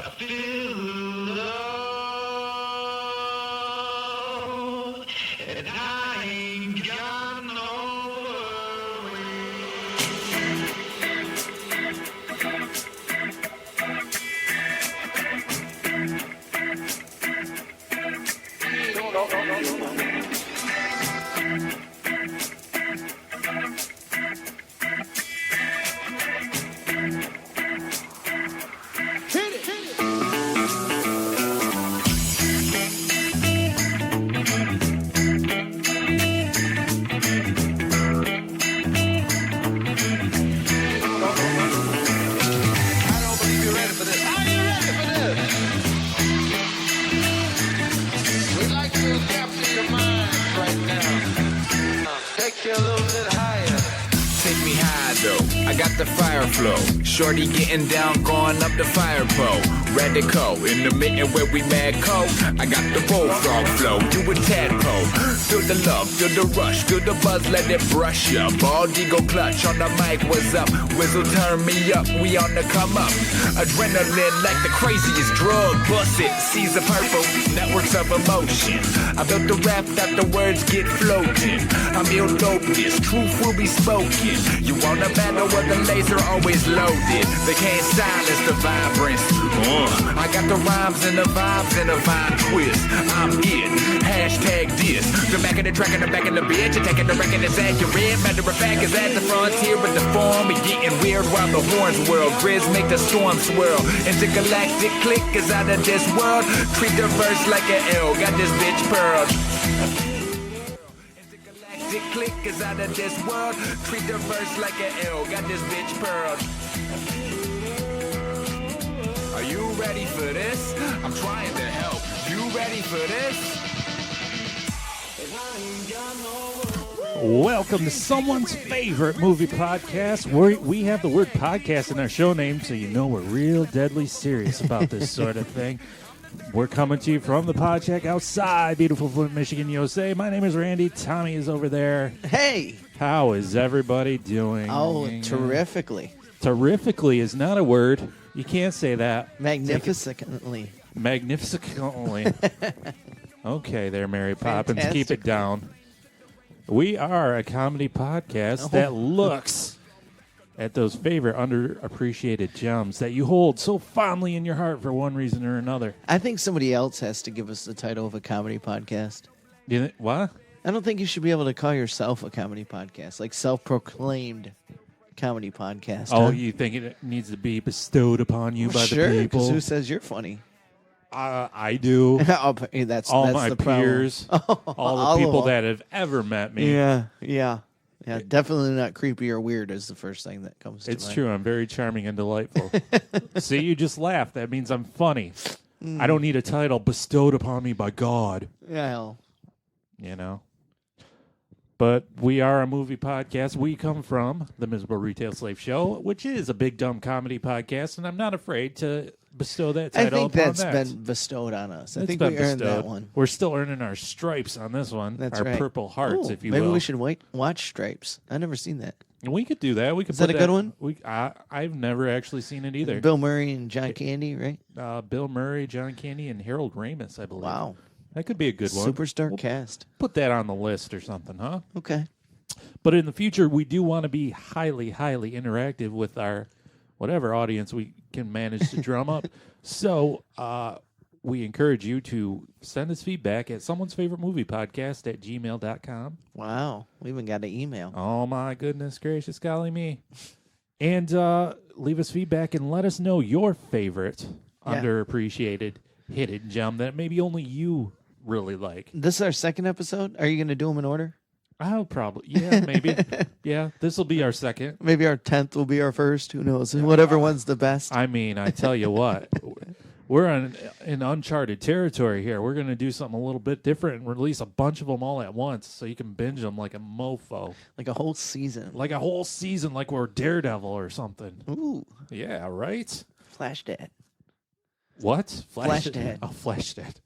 feel love, and I ain't got no I got the fire flow. Shorty getting down, going up the fire pole. Radical, in the mitten where we mad cold. I got the bullfrog flow, you a tadpole. Feel the love, feel the rush, feel the buzz, let it brush ya. Bald eagle clutch on the mic, what's up? Whistle turn me up, we on the come up. Adrenaline like the craziest drug. Bust it, seas of purple, networks of emotion. I built the rap that the words get floating. I'm ill dopest, truth will be spoken. You wanna battle where the laser always loaded. They can't silence the vibrance. I got the rhymes and the vibes and the vibe twist. I'm it, hashtag this. The back of the track and the back of the bitch. Attacking the record is accurate. Matter of fact is at the frontier with the form. And getting weird while the horns whirl. Grizz make the storm swirl. Intergalactic click is out of this world. Treat the verse like an L. Got this bitch pearled. Intergalactic click is out of this world. Treat the verse like an L. Got this bitch pearled. Are you ready for this? I'm trying to help. You ready for this? Welcome to someone's favorite movie podcast. We have the word podcast in our show name, so you know we're real deadly serious about this sort of thing. We're coming to you from the pod shack outside beautiful Flint, Michigan, USA. My name is Randy. Tommy is over there. Hey! How is everybody doing? Oh, terrifically. Terrifically is not a word. You can't say that. Magnificently. Magnificently. Okay there, Mary Poppins. Keep it Fantastically. down. We are a comedy podcast that looks at those favorite underappreciated gems that you hold so fondly in your heart for one reason or another. I think somebody else has to give us the title of a comedy podcast. What? I don't think you should be able to call yourself a comedy podcast, like self-proclaimed comedy podcast. Oh, huh? you think it needs to be bestowed upon you by Sure, the 'cause people? who says you're funny? I do. that's All that's my the problem. peers, all All the of people them. that have ever met me. Yeah. Definitely not creepy or weird is the first thing that comes to mind. It's true. I'm very charming and delightful. See, you just laughed. That means I'm funny. I don't need a title bestowed upon me by God. Yeah, hell. You know. But we are a movie podcast. We come from the Miserable Retail Slave Show, which is a big dumb comedy podcast, and I'm not afraid to bestow that I title think upon that's that. been bestowed on us. I It's think been we earned that bestowed. one. We're still earning our stripes on this one. That's our right. purple hearts, Oh, if you maybe will. we should watch Stripes. I've never seen that. We could do that. We could. Is that put a good one? I've never actually seen it either. Bill Murray and John Candy, right? Bill Murray, John Candy, and Harold Ramis, I believe. Wow. That could be a good one. Superstar We'll cast. put that on the list or something, huh? Okay. But in the future, we do want to be highly, highly interactive with our whatever audience we can manage to drum up. So we encourage you to send us feedback at someone's favorite movie podcast at gmail.com. Wow. We even got an email. Oh, my goodness gracious, golly me. And leave us feedback and let us know your favorite underappreciated hidden gem that maybe only you really like. This is our second episode. Are you going to do them in order? I'll probably, maybe. Yeah, this will be our second. Maybe our 10th will be our first. Who knows? Whatever one's the best. I mean, I tell you what, we're in uncharted territory here. We're going to do something a little bit different and release a bunch of them all at once so you can binge them like a mofo. Like a whole season. Like a whole season, like we're Daredevil or something. Ooh. Yeah, right? Flash Dad. What? Flash Dad. Oh, Flash Dad.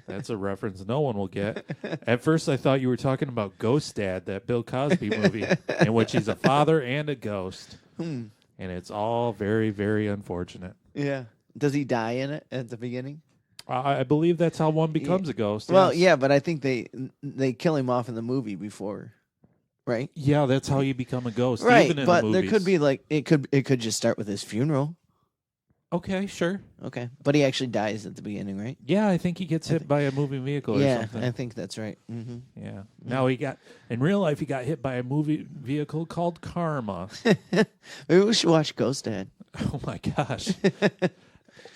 That's a reference no one will get. At first, I thought you were talking about Ghost Dad, that Bill Cosby movie, in which he's a father and a ghost. And it's all very, very unfortunate. Yeah. Does he die in it at the beginning? I believe that's how one becomes a ghost. Well, yes. yeah, but I think they kill him off in the movie before, right? Yeah, that's how you become a ghost. Right, even in but the there movies. could be like it could just start with his funeral. Okay, sure. Okay, but he actually dies at the beginning, right? Yeah, I think he gets hit by a moving vehicle or Yeah, something. I think that's right. Mm-hmm. Yeah. Now in real life, he got hit by a movie vehicle called Karma. Maybe we should watch Ghost Dad. Oh my gosh.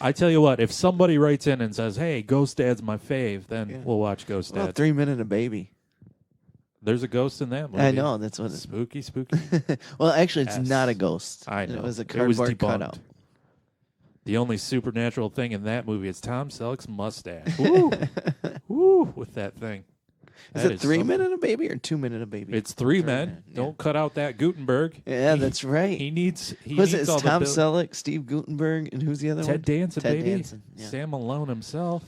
I tell you what, if somebody writes in and says, "Hey, Ghost Dad's my fave," then we'll watch Ghost Well, Dad. 3 Minute a Baby. There's a ghost in that movie. I know, that's what it's... Spooky. Well, actually, it's Yes. not a ghost. I know. It was a It was cardboard debunked. cutout. The only supernatural thing in that movie is Tom Selleck's mustache. Woo! Woo! With that thing. Is That it 3 something. Minute a Baby or 2 Minute a Baby? It's 3 3 men. men, yeah. Don't cut out that Gutenberg. Yeah, that's right. He needs. He Was needs it all the Tom bill- Selleck, Steve Gutenberg, and who's the other one? Ted Danson, Ted baby. Danson, yeah. Sam Malone himself.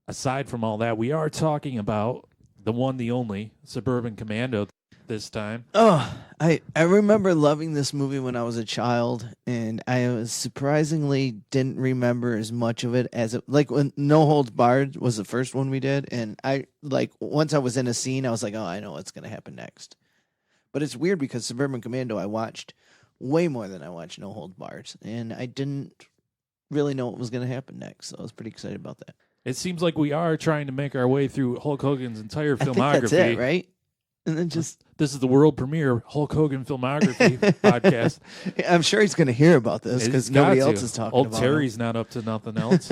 Aside from all that, we are talking about the one, the only Suburban Commando this time. Oh, I remember loving this movie when I was a child, and I was surprisingly didn't remember as much of it as it like when No Holds Barred was the first one we did, and I like once I was in a scene, I was like, oh, I know what's gonna happen next. But it's weird because Suburban Commando I watched way more than I watched No Holds Barred, and I didn't really know what was gonna happen next, so I was pretty excited about that. It seems like we are trying to make our way through Hulk Hogan's entire I filmography. think that's it, right? And then just This is the world premiere Hulk Hogan filmography podcast. I'm sure he's going to hear about this It's because got nobody to. else is talking Old about Terry's not up to nothing else.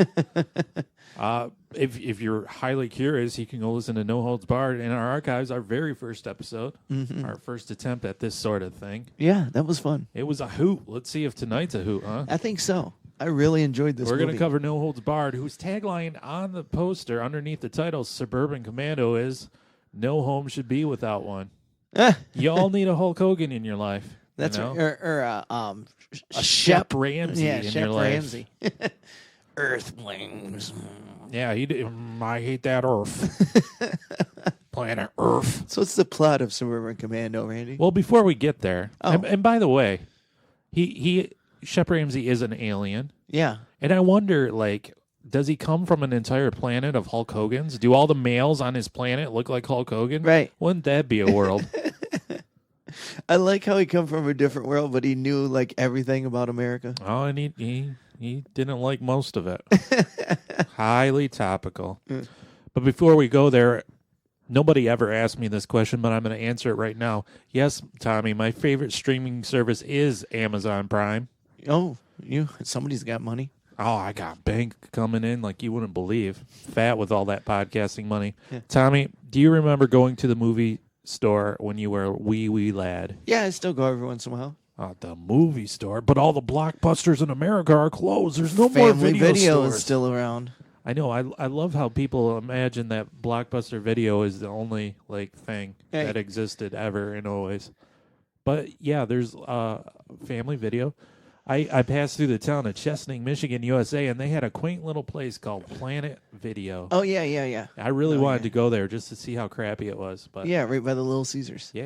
If you're highly curious, you can go listen to No Holds Barred in our archives, our very first episode, our first attempt at this sort of thing. Yeah, that was fun. It was a hoot. Let's see if tonight's a hoot, huh? I think so. I really enjoyed this We're movie. going to cover No Holds Barred, whose tagline on the poster underneath the title Suburban Commando is "No home should be without one." You all need a Hulk Hogan in your life. That's you know? right. A Shep Ramsey Yeah, in Shep your life. Ramsey. Earthlings. Yeah, I hate that Earth. Planet Earth. So what's the plot of Suburban Commando, Randy? Well, before we get there, Oh. and by the way, Shep Ramsey is an alien, Yeah. and I wonder, like, does he come from an entire planet of Hulk Hogan's? Do all the males on his planet look like Hulk Hogan? Right. Wouldn't that be a world? I like how he come from a different world, but he knew like everything about America. Oh, and he didn't like most of it. Highly topical. But before we go there, nobody ever asked me this question, but I'm going to answer it right now. Yes, Tommy, my favorite streaming service is Amazon Prime. Oh, somebody's got money. Oh, I got bank coming in like you wouldn't believe. Fat with all that podcasting money. Yeah. Tommy, do you remember going to the movie store when you were a wee lad? Yeah, I still go every once in a while. The movie store, but all the blockbusters in America are closed. There's no Family more video stores. is still around. I know. I love how people imagine that Blockbuster Video is the only like thing Hey. that existed ever and always. But yeah, there's Family Video. I passed through the town of Chesaning, Michigan, USA, and they had a quaint little place called Planet Video. Oh yeah. I really Oh, wanted yeah. to go there just to see how crappy it was. But Yeah, right by the Little Caesars. yeah.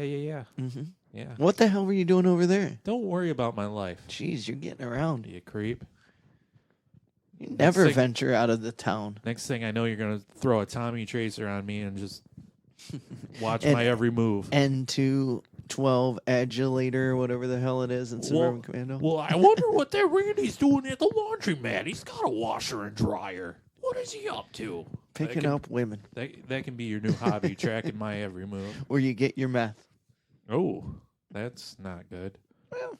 Mm-hmm. Yeah. What the hell were you doing over there? Don't worry about my life, Jeez, you're getting around. you creep. You never thing- venture out of the town. Next thing I know, you're going to throw a Tommy Tracer on me and just watch And- my every move. N212 Adulator, whatever the hell it is in Suburban Commando. Well, I wonder what that Randy's doing at the laundromat. He's got a washer and dryer. What is he up to? Picking that can, up women. That can be your new hobby, tracking my every move. Where you get your meth. Oh, that's not good. Well,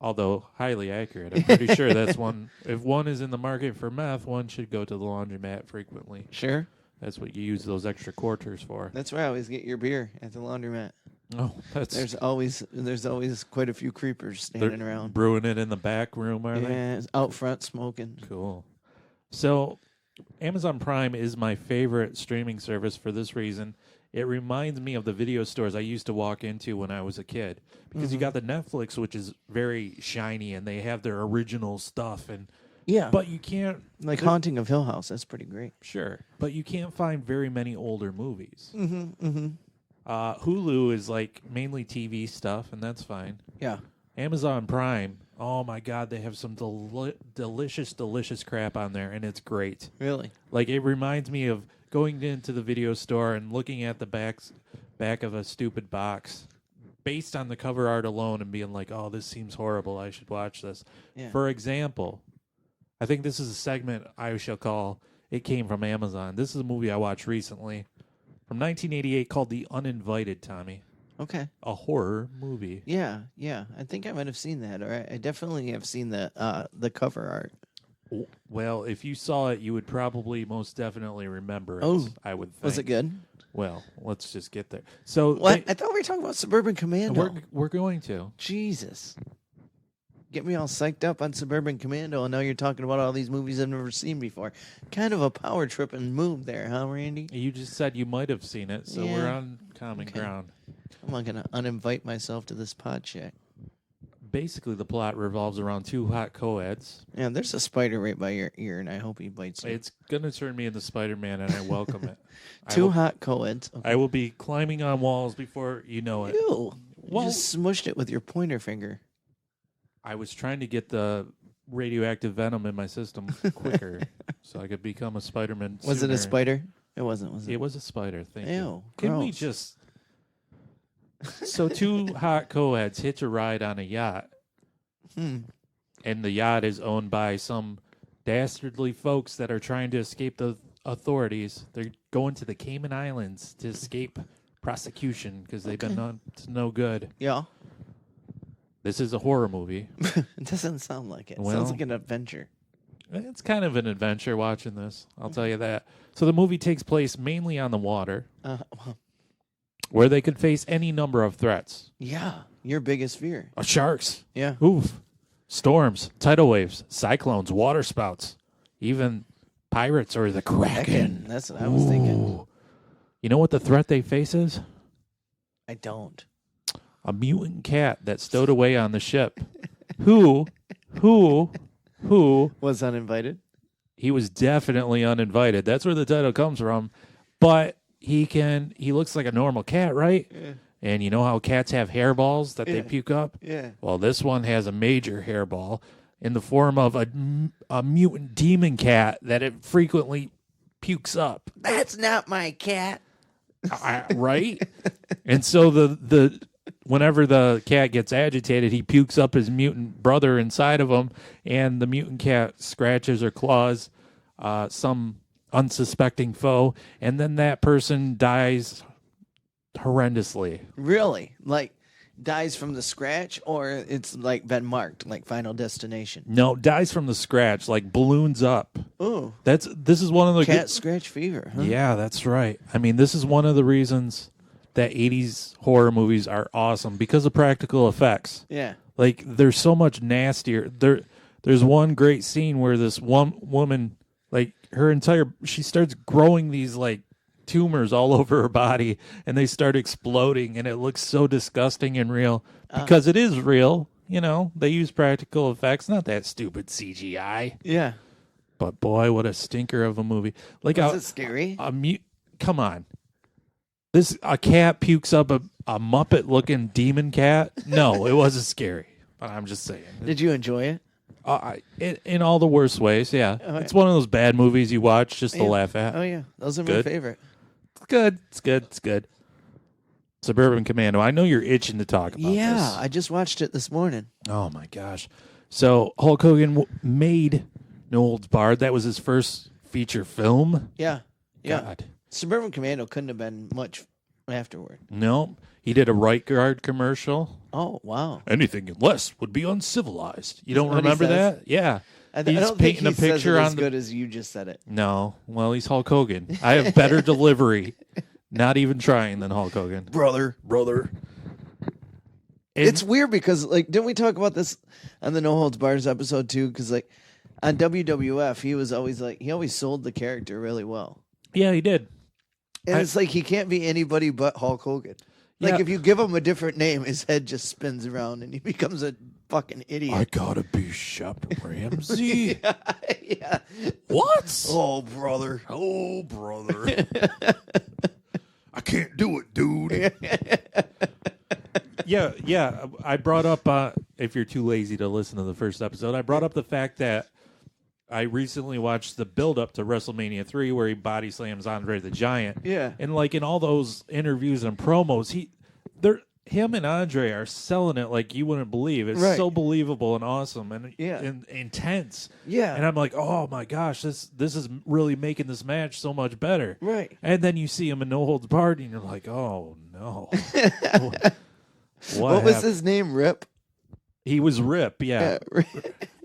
Although highly accurate. I'm pretty sure that's one. If one is in the market for meth, one should go to the laundromat frequently. sure. That's what you use those extra quarters for. That's where I always get your beer at the laundromat. Oh, that's There's always quite a few creepers they're standing around. brewing it in the back room, are they? Yeah, out front smoking. Cool. So, Amazon Prime is my favorite streaming service for this reason. It reminds me of the video stores I used to walk into when I was a kid. Because you got the Netflix, which is very shiny, and they have their original stuff. And Yeah. but you can't... Like Haunting of Hill House. That's pretty great. Sure. But you can't find very many older movies. Mm-hmm. Hulu is like mainly TV stuff, and that's fine. Yeah. Amazon Prime. Oh my God, they have some delicious crap on there, and it's great. Really? Like, it reminds me of going into the video store and looking at the back of a stupid box based on the cover art alone and being like, oh, this seems horrible. I should watch this. Yeah. For example, I think this is a segment I shall call It Came from Amazon. This is a movie I watched recently from 1988 called The Uninvited, Tommy. Okay. A horror movie. Yeah. I think I might have seen that, or I definitely have seen the cover art. Well, if you saw it, you would probably most definitely remember it. Oh, I would think. Was it good? Well, let's just get there. So What? I thought we were talking about Suburban Commando. We're going to. Jesus. Get me all psyched up on Suburban Commando, and now you're talking about all these movies I've never seen before. Kind of a power tripping move there, huh, Randy? You just said you might have seen it, so we're Yeah. on common ground. I'm not going to uninvite myself to this pod check. Basically, the plot revolves around two hot co-eds. Yeah, there's a spider right by your ear, and I hope he bites you. It's going to turn me into Spider-Man, and I welcome it. Two hot co-eds. Okay. I will be climbing on walls before you know it. Ew. You Well- just smushed it with your pointer finger. I was trying to get the radioactive venom in my system quicker so I could become a Spider-Man Was it a sooner. spider? It wasn't, was it? It was a spider. Thank you. Ew, Can we gross. just... So two hot co-eds hitch a ride on a yacht, and the yacht is owned by some dastardly folks that are trying to escape the authorities. They're going to the Cayman Islands to escape prosecution because they've been up to no good. Yeah. This is a horror movie. It doesn't sound like it. It Well- sounds like an adventure. It's kind of an adventure watching this, I'll tell you that. So the movie takes place mainly on the water, Well, where they could face any number of threats. yeah, your biggest fear. Sharks, Yeah. oof, storms, tidal waves, cyclones, water spouts, even pirates or the Kraken. That's what I was thinking. Ooh. You know what the threat they face is? I don't. A mutant cat that stowed away on the ship. Who, Was uninvited? he was definitely uninvited. That's where the title comes from. But he looks like a normal cat, right? Yeah. And you know how cats have hairballs that they Yeah. puke up? Yeah. Well, this one has a major hairball in the form of a mutant demon cat that it frequently pukes up. That's not my cat. Right? And so the whenever the cat gets agitated, he pukes up his mutant brother inside of him, and the mutant cat scratches or claws some unsuspecting foe, and then that person dies horrendously. Really? Like, dies from the scratch, or it's like been marked, like Final Destination? No, dies from the scratch, like balloons up. Oh. This is one of the Cat scratch fever, huh? Yeah, that's right. I mean, this is one of the reasons that 80s horror movies are awesome because of practical effects. Yeah. Like, there's so much nastier. There's one great scene where this one woman, like, she starts growing these, like, tumors all over her body, and they start exploding, and it looks so disgusting and real because it is real. You know, they use practical effects, not that stupid CGI. Yeah. But boy, what a stinker of a movie! Like, Was it scary? Come on, a cat pukes up a Muppet looking demon cat. No, it wasn't scary. But I'm just saying. Did you enjoy it? In all the worst ways, yeah. Oh, It's one of those bad movies you watch just to Yeah. laugh at. Oh, yeah. Those are my Good. favorite. It's good. It's good. It's good. Suburban Commando. I know you're itching to talk about Yeah. this. I just watched it this morning. Oh, my gosh. So Hulk Hogan made No Holds Barred. That was his first feature film. Yeah. Yeah. God. Suburban Commando couldn't have been much afterward. No. He did a Right Guard commercial. Oh, wow. Anything less would be uncivilized. You don't What he remember says? that? Yeah. I He's don't think painting he a says picture it on as the... good as you just said it. No. Well, he's Hulk Hogan. I have better delivery. Not even trying than Hulk Hogan. Brother. It's weird because, like, didn't we talk about this on the No Holds Bars episode too? Because, like, on WWF, he was always like, he always sold the character really well. Yeah, he did. And it's like he can't be anybody but Hulk Hogan. Like, Yeah. if you give him a different name, his head just spins around and he becomes a fucking idiot. gotta be Shep Ramsey. Yeah. What? Oh, brother. I can't do it, dude. Yeah. I brought up, if you're too lazy to listen to the first episode, I brought up the fact that I recently watched the build-up to WrestleMania 3 where he body slams Andre the Giant. Yeah. And, like, in all those interviews and promos, him and Andre are selling it like you wouldn't believe. It's so believable and awesome and intense. Yeah. And I'm like, oh, my gosh, this is really making this match so much better. Right. And then you see him in No Holds Barred, and you're like, oh, no. What was his name? Rip? He was Rip, yeah.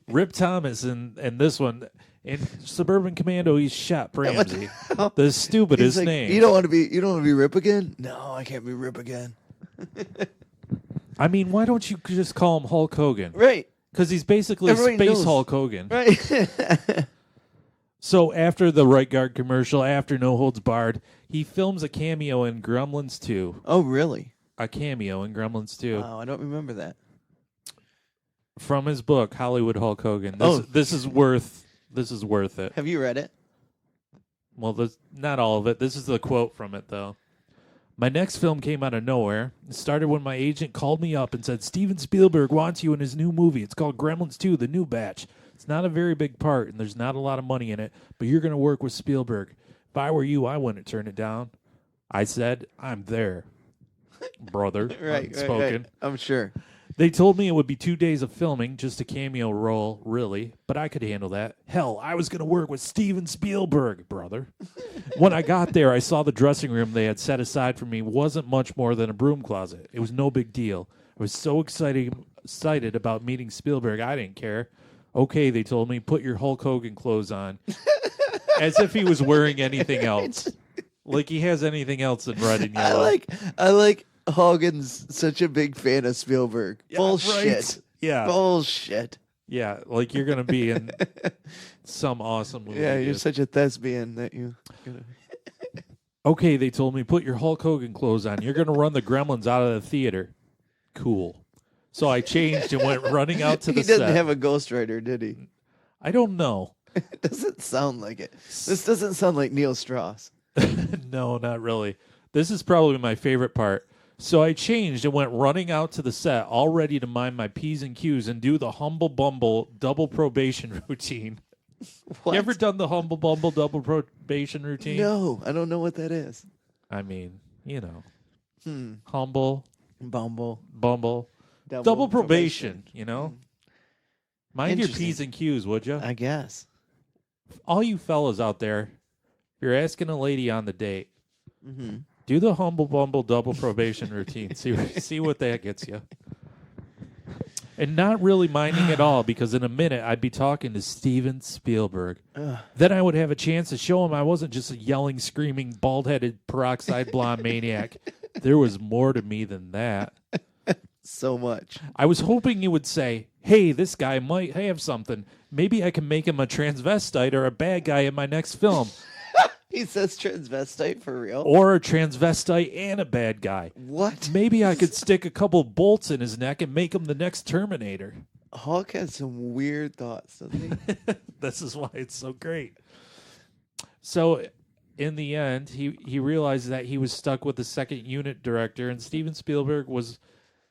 Rip Thomas, and this one in Suburban Commando, he's Shep Ramsey. The stupidest like, name. You don't want to be Rip again? No, I can't be Rip again. I mean, why don't you just call him Hulk Hogan? Right. Because he's basically Everybody Space knows. Hulk Hogan. Right. So after the Right Guard commercial, after No Holds Barred, he films a cameo in Gremlins 2. Oh, really? A cameo in Gremlins 2. Oh, I don't remember that. From his book, Hollywood Hulk Hogan. This is worth it. Have you read it? Well, not all of it. This is the quote from it, though. My next film came out of nowhere. It started when my agent called me up and said, Steven Spielberg wants you in his new movie. It's called Gremlins 2, The New Batch. It's not a very big part, and there's not a lot of money in it, but you're going to work with Spielberg. If I were you, I wouldn't turn it down. I said, I'm there, brother. Right. I'm sure. They told me it would be 2 days of filming, just a cameo role, really, but I could handle that. Hell, I was going to work with Steven Spielberg, brother. When I got there, I saw the dressing room they had set aside for me wasn't much more than a broom closet. It was no big deal. I was so excited about meeting Spielberg, I didn't care. Okay, they told me, put your Hulk Hogan clothes on. As if he was wearing anything else. Like he has anything else in red and yellow. I like Hogan's such a big fan of Spielberg. Yeah, Bullshit. right? Yeah. Bullshit. Yeah, like you're going to be in some awesome movie. Yeah, you're such a thespian that you... Okay, they told me, put your Hulk Hogan clothes on. You're going to run the Gremlins out of the theater. Cool. So I changed and went running out to the set. He didn't have a ghostwriter, did he? I don't know. It doesn't sound like it. This doesn't sound like Neil Strauss. No, not really. This is probably my favorite part. So I changed and went running out to the set, all ready to mind my P's and Q's and do the Humble Bumble double probation routine. What? You ever done the Humble Bumble double probation routine? No, I don't know what that is. I mean, you know. Humble, Bumble. double probation, you know? Mind your Interesting. P's and Q's, would you? I guess. All you fellas out there, if you're asking a lady on the date, do the Humble Bumble double probation routine. See what that gets you. And not really minding at all, because in a minute I'd be talking to Steven Spielberg. Then I would have a chance to show him I wasn't just a yelling, screaming, bald-headed, peroxide blonde maniac. There was more to me than that. So much. I was hoping you would say, hey, this guy might have something. Maybe I can make him a transvestite or a bad guy in my next film. He says transvestite for real? Or a transvestite and a bad guy. What? Maybe I could stick a couple bolts in his neck and make him the next Terminator. Hulk has some weird thoughts, doesn't he? This is why it's so great. So, in the end, he realized that he was stuck with the second unit director, and Steven Spielberg was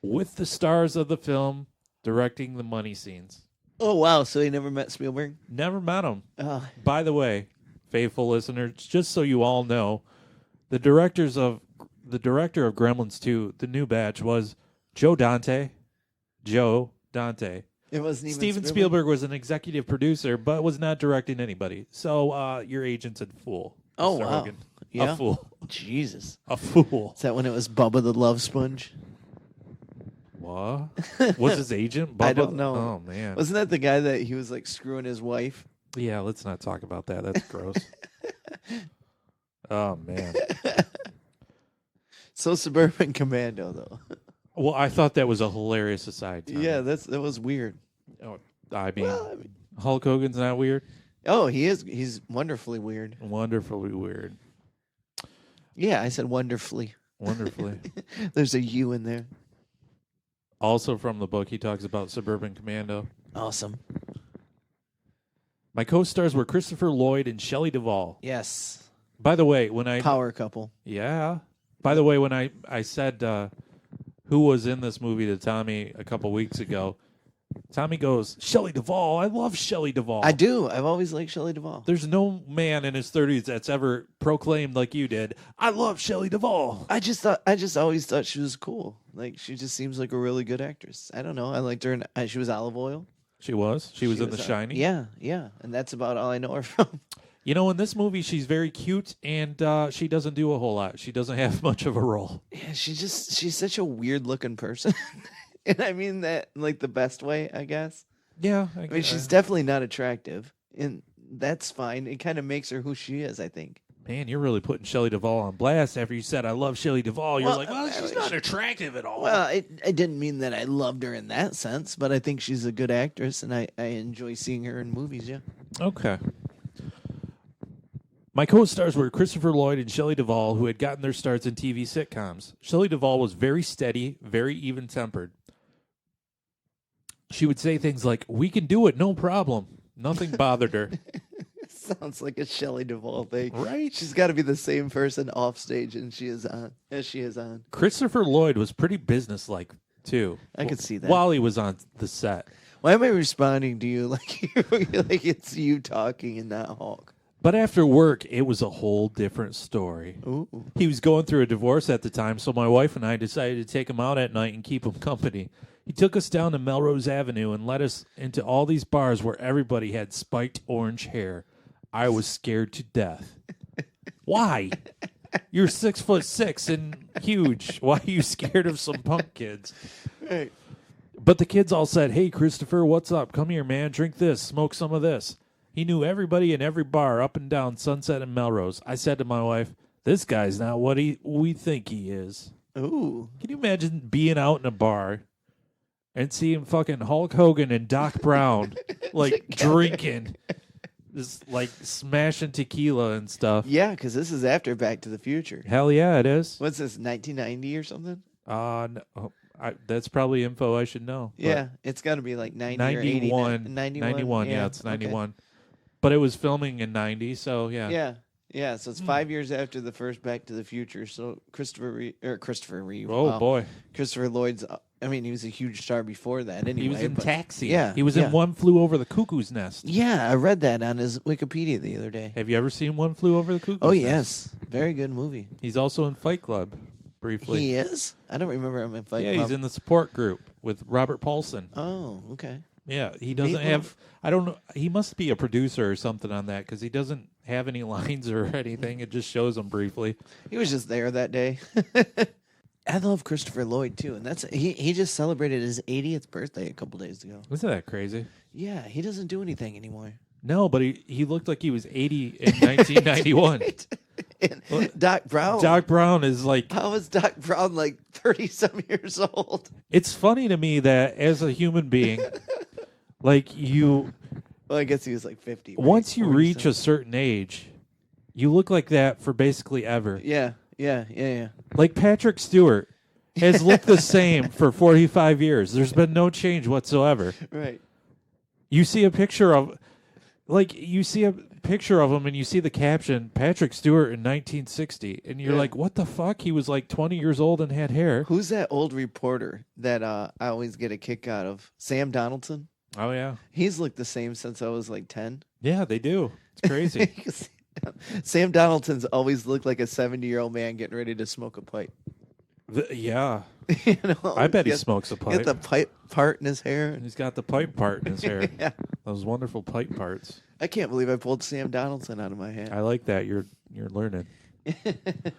with the stars of the film directing the money scenes. Oh, wow. So he never met Spielberg? Never met him. Oh. By the way, faithful listeners, just so you all know, the director of Gremlins 2, The New Batch, was Joe Dante. It wasn't even Steven Spielberg was an executive producer, but was not directing anybody. So your agent's a fool. Oh, Mr. wow. Hogan. Yeah. A fool. Jesus. A fool. Is that when it was Bubba the Love Sponge? What? Was his agent Bubba? I don't know. Oh, man. Wasn't that the guy that he was like screwing his wife? Yeah, let's not talk about that. That's gross. Oh, man. So Suburban Commando, though. Well, I thought that was a hilarious aside. Tommy. Yeah, that was weird. Oh, I mean, Hulk Hogan's not weird? Oh, he is. He's wonderfully weird. Wonderfully weird. Yeah, I said wonderfully. Wonderfully. There's a U in there. Also from the book, he talks about Suburban Commando. Awesome. My co-stars were Christopher Lloyd and Shelly Duval. Yes. By the way, when I... Power couple. Yeah. By the way, when I said who was in this movie to Tommy a couple weeks ago, Tommy goes, Shelley Duval. I love Shelley Duval. I do. I've always liked Shelley Duval. There's no man in his 30s that's ever proclaimed like you did, I love Shelley Duval. I just always thought she was cool. Like, she just seems like a really good actress. I don't know. I liked her. She was Olive Oil. She was. She was in The Shining. Yeah, yeah. And that's about all I know her from. You know, in this movie, she's very cute, and she doesn't do a whole lot. She doesn't have much of a role. Yeah, she's such a weird looking person. And I mean that in, like, the best way, I guess. Yeah. I mean, she's definitely not attractive, and that's fine. It kind of makes her who she is, I think. Man, you're really putting Shelley Duval on blast after you said, I love Shelley Duval. You're like, well, she's not attractive at all. Well, I didn't mean that I loved her in that sense, but I think she's a good actress, and I enjoy seeing her in movies, yeah. Okay. My co-stars were Christopher Lloyd and Shelley Duval, who had gotten their starts in TV sitcoms. Shelley Duval was very steady, very even-tempered. She would say things like, we can do it, no problem. Nothing bothered her. Sounds like a Shelley Duval thing. Right? She's got to be the same person off stage as she is on. Christopher Lloyd was pretty businesslike, too. I could see that. While he was on the set. Why am I responding to you like it's you talking and not Hulk? But after work, it was a whole different story. Ooh. He was going through a divorce at the time, so my wife and I decided to take him out at night and keep him company. He took us down to Melrose Avenue and led us into all these bars where everybody had spiked orange hair. I was scared to death. Why? You're 6'6" and huge. Why are you scared of some punk kids? Right. But the kids all said, hey, Christopher, what's up? Come here, man. Drink this. Smoke some of this. He knew everybody in every bar up and down Sunset and Melrose. I said to my wife, this guy's not what we think he is. Ooh. Can you imagine being out in a bar and seeing fucking Hulk Hogan and Doc Brown, like, drinking, just, like, smashing tequila and stuff? Yeah, because this is after Back to the Future. Hell yeah, it is. What's this, 1990 or something? No, that's probably info I should know. Yeah, it's got to be like 90 or 80. 91, yeah, it's 91. Okay. But it was filming in 90, so yeah. Yeah, so it's 5 years after the first Back to the Future. So Christopher Reeve. Oh, boy. Christopher Lloyd's, he was a huge star before that anyway. He was in Taxi. Yeah. He was in One Flew Over the Cuckoo's Nest. Yeah, I read that on his Wikipedia the other day. Have you ever seen One Flew Over the Cuckoo's Nest? Oh, yes. Very good movie. He's also in Fight Club, briefly. He is? I don't remember him in Fight Club. Yeah, he's in the support group with Robert Paulson. Oh, okay. Yeah, he doesn't have... I don't know. He must be a producer or something on that because he doesn't have any lines or anything. It just shows him briefly. He was just there that day. I love Christopher Lloyd, too. And that's he just celebrated his 80th birthday a couple days ago. Isn't that crazy? Yeah, he doesn't do anything anymore. No, but he looked like he was 80 in 1991. Doc Brown. Doc Brown is like... How is Doc Brown like 30-some years old? It's funny to me that as a human being... Like you, well, I guess he was like 50. Right? Once you reach a certain age, you look like that for basically ever. Yeah. Like Patrick Stewart has looked the same for 45 years. There's been no change whatsoever. Right. You see a picture of, him and you see the caption, Patrick Stewart in 1960. And you're like, what the fuck? He was like 20 years old and had hair. Who's that old reporter that I always get a kick out of? Sam Donaldson? Oh, yeah. He's looked the same since I was like 10. Yeah, they do. It's crazy. Sam Donaldson's always looked like a 70-year-old man getting ready to smoke a pipe. Yeah. I bet he smokes a pipe. He got the pipe part in his hair. He's got the pipe part in his hair. Yeah. Those wonderful pipe parts. I can't believe I pulled Sam Donaldson out of my head. I like that. You're learning. I'm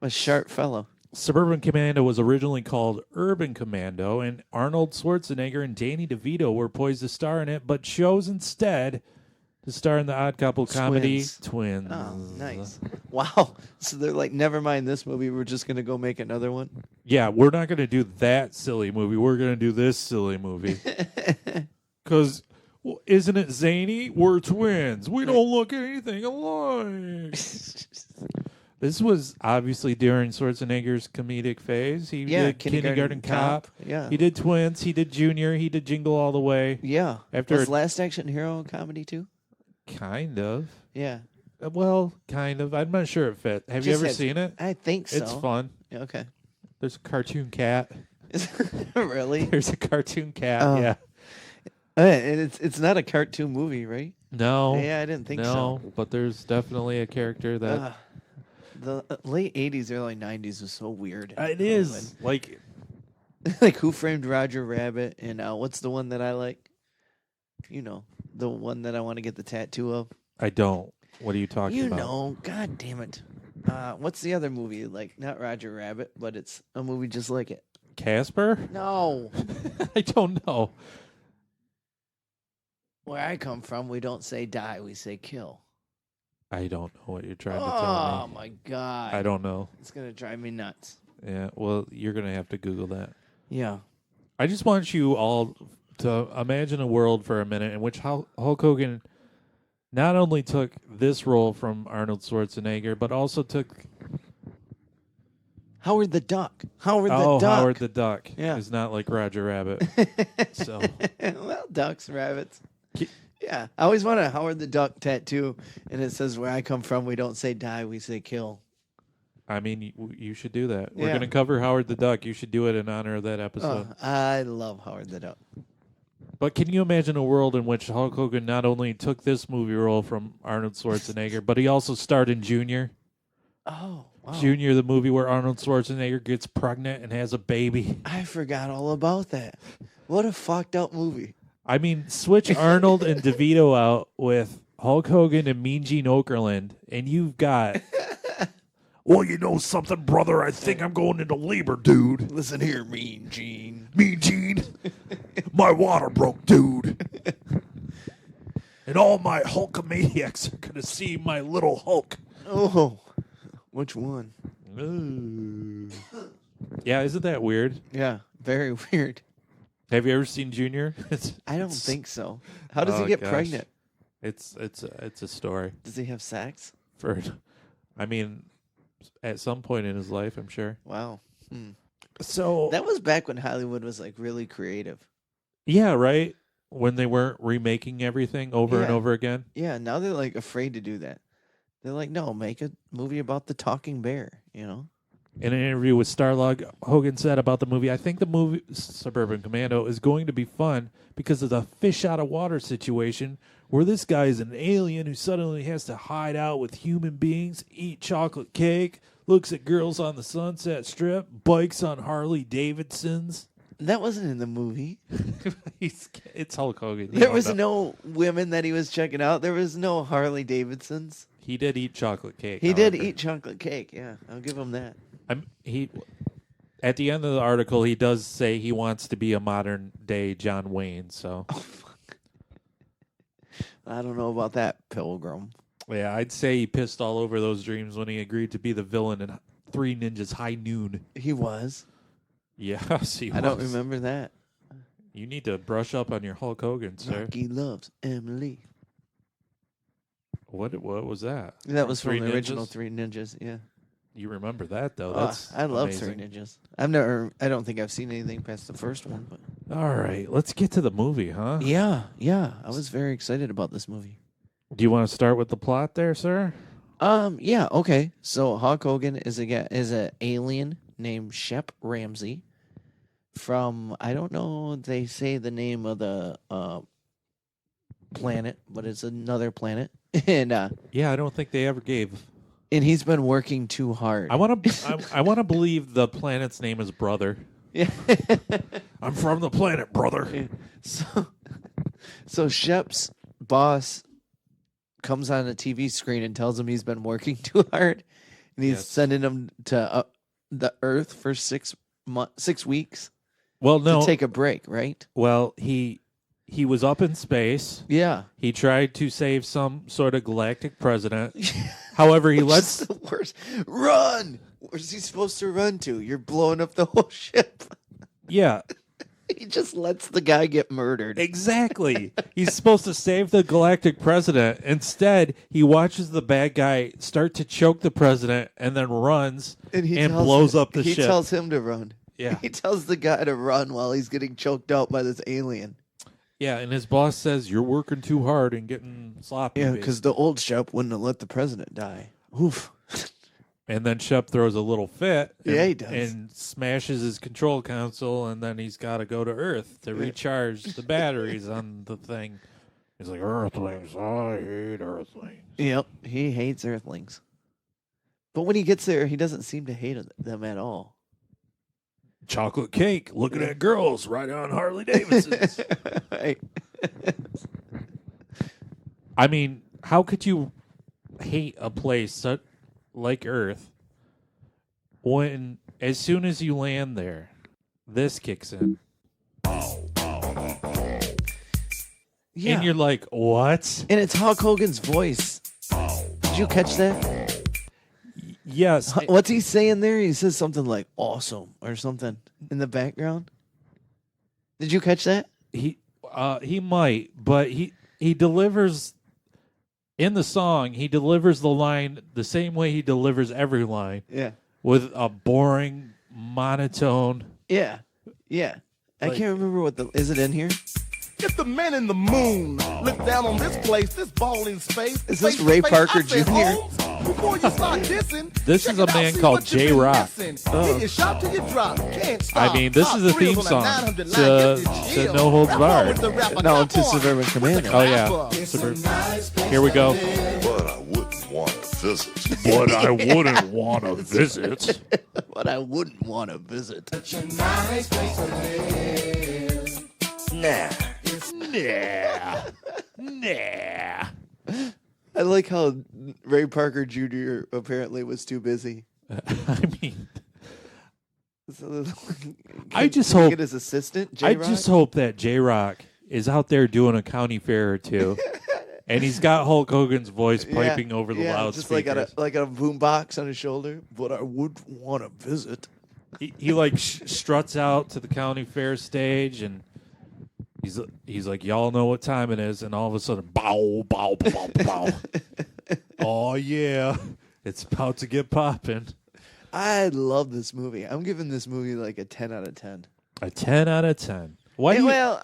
a sharp fellow. Suburban Commando was originally called Urban Commando, and Arnold Schwarzenegger and Danny DeVito were poised to star in it, but chose instead to star in the Odd Couple comedy Twins. Oh, nice. Wow. So they're like, never mind this movie. We're just going to go make another one? Yeah, we're not going to do that silly movie. We're going to do this silly movie. Because isn't it zany? We're twins. We don't look anything alike. This was obviously during Schwarzenegger's comedic phase. He did Kindergarten Cop. Yeah. He did Twins. He did Junior. He did Jingle All the Way. Yeah. Was Last Action Hero a comedy too? Kind of. Yeah. Well, kind of. I'm not sure it fit. Have you ever seen it? I think so. It's fun. Okay. There's a cartoon cat. Really? There's a cartoon cat. Oh. Yeah. And it's not a cartoon movie, right? No. Yeah, I didn't think no, so. but there's definitely a character that The late 80s, early 90s was so weird. it is like Like Who Framed Roger Rabbit and what's the one that I like? You know, the one that I want to get the tattoo of. I don't. What are you talking about? You know, god damn it. What's the other movie? Like, not Roger Rabbit, but it's a movie just like it. Casper? No. I don't know. Where I come from, we don't say die, we say kill. I don't know what you're trying to tell Oh, me. my God. I don't know. It's going to drive me nuts. Yeah, well, you're going to have to Google that. Yeah. I just want you all to imagine a world for a minute in which Hulk Hogan not only took this role from Arnold Schwarzenegger, but also took Howard the Duck. Howard the Duck. Howard the Duck. Yeah. Is not like Roger Rabbit. So Well, ducks, rabbits. Yeah. I always want a Howard the Duck tattoo, and it says, where I come from, we don't say die, we say kill. I mean, you should do that. We're Yeah. going to cover Howard the Duck. You should do it in honor of that episode. Oh, I love Howard the Duck. But can you imagine a world in which Hulk Hogan not only took this movie role from Arnold Schwarzenegger, but he also starred in Junior? Oh, wow. Junior, the movie where Arnold Schwarzenegger gets pregnant and has a baby. I forgot all about that. What a fucked up movie. I mean, switch Arnold and DeVito out with Hulk Hogan and Mean Gene Okerlund, and you've got... Well, you know something, brother? I think I'm going into labor, dude. Listen here, Mean Gene. Mean Gene, my water broke, dude. And all my Hulkamaniacs are going to see my little Hulk. Oh, which one? Yeah, isn't that weird? Yeah, very weird. Have you ever seen Junior? I don't think so. How does Oh, he get gosh. pregnant? It's a story. Does he have sex? I mean, at some point in his life, I'm sure. Wow. So That was back when Hollywood was like really creative. yeah, right. When they weren't remaking everything over and Yeah. over again. Yeah, now they're like afraid to do that. They're like, no, make a movie about the talking bear, you know? In an interview with Starlog, Hogan said about the movie, I think the movie Suburban Commando is going to be fun because of the fish out of water situation where this guy is an alien who suddenly has to hide out with human beings, eat chocolate cake, looks at girls on the Sunset Strip, bikes on Harley Davidsons. That wasn't in the movie. It's Hulk Hogan. You There don't was know. no women that he was checking out. There was no Harley Davidsons. He did eat chocolate cake. He did however. eat chocolate cake. Yeah, I'll give him that. At the end of the article, he does say he wants to be a modern day John Wayne. So, I don't know about that, Pilgrim. yeah, I'd say he pissed all over those dreams when he agreed to be the villain in Three Ninjas High Noon. He was. Yes, he was. I don't remember that. You need to brush up on your Hulk Hogan, sir. Rocky loves Emily. What was that? That was from Three the original Ninjas? Three Ninjas. Yeah. You remember that though? Oh, That's I love amazing. Three Ninjas. I don't think I've seen anything past the first one, but All right, let's get to the movie, huh? yeah. I was very excited about this movie. Do you want to start with the plot there, sir? Yeah, okay. So Hulk Hogan is a alien named Shep Ramsey from, I don't know, they say the name of the planet, but it's another planet. And Yeah, I don't think they ever gave. and he's been working too hard. I want to. I want to believe the planet's name is Brother. Yeah. I'm from the planet, brother. So Shep's boss comes on a TV screen and tells him he's been working too hard, and he's Yes. sending him to the Earth for 6 weeks Well, no. to take a break. Right? Well, he was up in space. Yeah. He tried to save some sort of galactic president. However, he That's lets. the worst. Run! Where's he supposed to run to? You're blowing up the whole ship. Yeah, He just lets the guy get murdered. exactly. He's supposed to save the galactic president. Instead, he watches the bad guy start to choke the president and then runs and tells blows him- up the he ship. tells him to run. Yeah. He tells the guy to run while he's getting choked out by this alien. Yeah, and his boss says, "You're working too hard and getting sloppy." Yeah, basically. because the old Shep wouldn't have let the president die. Oof. And then Shep throws a little fit. And, Yeah, he does. And smashes his control console, and then he's got to go to Earth to recharge the batteries on the thing. He's like, Earthlings, I hate Earthlings. Yep, he hates Earthlings. But when he gets there, he doesn't seem to hate them at all. Chocolate cake, looking at girls right on Harley Davidsons. Right. I mean, how could you hate a place like Earth when, as soon as you land there, this kicks in? Yeah. And you're like, what? And it's Hulk Hogan's voice. Did you catch that? Yes. What's he saying there? He says something like awesome or something in the background. Did you catch that? He might, but he delivers in the song. He delivers the line the same way he delivers every line. Yeah. With a boring monotone. Yeah. Yeah. I can't remember is it in here? If the man in the moon look down on this place, this balling space. Is this Ray Parker Jr.? Before you start dissing, This is a man called J Rock. You shot till you drop. Can't stop. I mean, this is a theme song to No Holds Barred. No, to Suburban Commando. Oh, yeah. Here we go. But I wouldn't want to visit. But I wouldn't want to visit. But I wouldn't want to visit. Nah. Nah. I like how Ray Parker Jr. apparently was too busy. I mean, So, I just can we hope- get his assistant. I J-Rock? just hope that J Rock is out there doing a county fair or two. And he's got Hulk Hogan's voice piping over the loudspeakers. just like a boom box on his shoulder. But I would want to visit. He like struts out to the county fair stage, and he's like, y'all know what time it is, and all of a sudden, bow, bow, bow, bow. Oh yeah, it's about to get popping. I love this movie. I'm giving this movie like a 10 out of 10. A 10 out of 10. Why? do you, Well,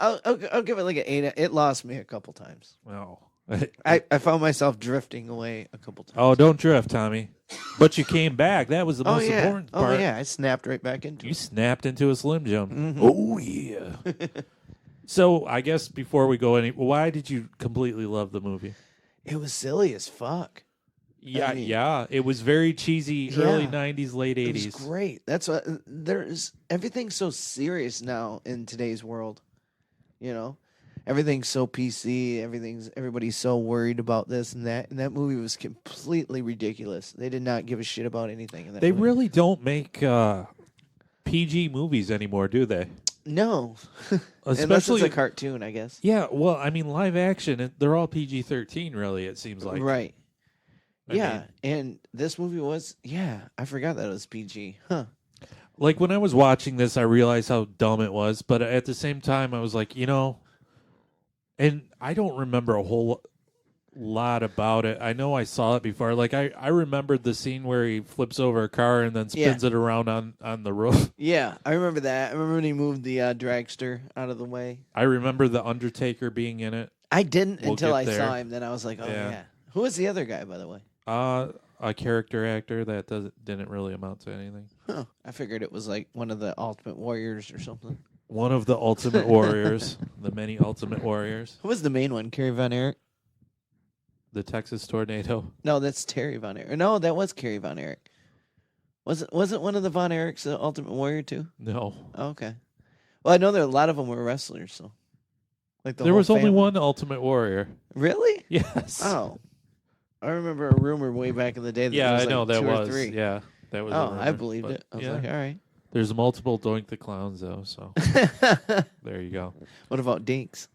I'll give it like an 8. It lost me a couple times. oh. I found myself drifting away a couple times. Oh, don't drift, Tommy. But you came back. That was the most important part. Oh, yeah. I snapped right back into You it. snapped into a Slim Jim. Mm-hmm. Oh, yeah. So, I guess before we go why did you completely love the movie? It was silly as fuck. Yeah, I mean- yeah. It was very cheesy, early Yeah. 90s, late 80s. It was great. That's what everything's so serious now in today's world. You know, everything's so PC. Everybody's so worried about this and that. And that movie was completely ridiculous. They did not give a shit about anything. In that They movie. really don't make PG movies anymore, do they? No, unless Especially it's a cartoon, I guess. Yeah, well, I mean, live action, they're all PG-13, really, it seems like. Right. I Yeah, mean- and this movie was. Yeah, I forgot that it was PG. Huh. Like, when I was watching this, I realized how dumb it was, but at the same time, I was like, and I don't remember a whole lot about it. I know I saw it before. Like, I remembered the scene where he flips over a car and then spins it around on the roof. Yeah, I remember that. I remember when he moved the dragster out of the way. I remember the Undertaker being in it. I didn't We'll until get I there. saw him. Then I was like, oh Yeah. yeah. Who was the other guy, by the way? A character actor that didn't really amount to anything. Huh. I figured it was like one of the Ultimate Warriors or something. One of the Ultimate Warriors, the many Ultimate Warriors, Who was the main one? Kerry Von Erich? the Texas Tornado. No, that's Terry Von Erich. No, that was Kerry Von Erich. Wasn't one of the Von Erichs the Ultimate Warrior too? No, Oh, okay. Well, I know a lot of them were wrestlers, so like there whole was only family. one Ultimate Warrior. Really? Yes. Oh, I remember a rumor way back in the day. That yeah, there was I like know that 2 or was. 3. Yeah, that was. a Oh, I rumor, believed but it. I was yeah. like, all right. There's multiple Doink the Clowns though, so there you go. What about Dinks?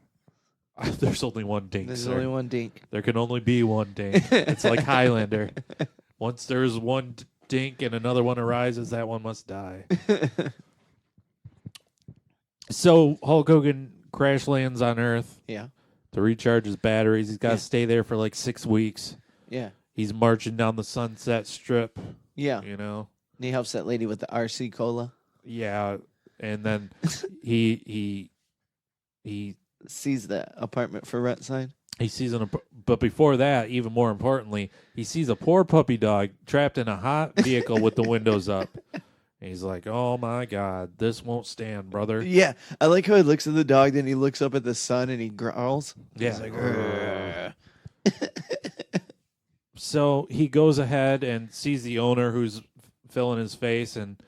There's only one Dink. There's sir. only one Dink. There can only be one Dink. It's like Highlander. Once there's one Dink and another one arises, that one must die. So Hulk Hogan crash lands on Earth Yeah, to recharge his batteries. He's got to Yeah. stay there for like 6 weeks. yeah, He's marching down the Sunset Strip, yeah. you know. And he helps that lady with the RC cola. Yeah, and then he Sees the apartment for rent sign. He sees but before that, even more importantly, he sees a poor puppy dog trapped in a hot vehicle with the windows up. And he's like, "Oh my God, this won't stand, brother." Yeah, I like how he looks at the dog, then he looks up at the sun and he growls. Yeah. He's like, "Ugh." So he goes ahead and sees the owner who's filling his face and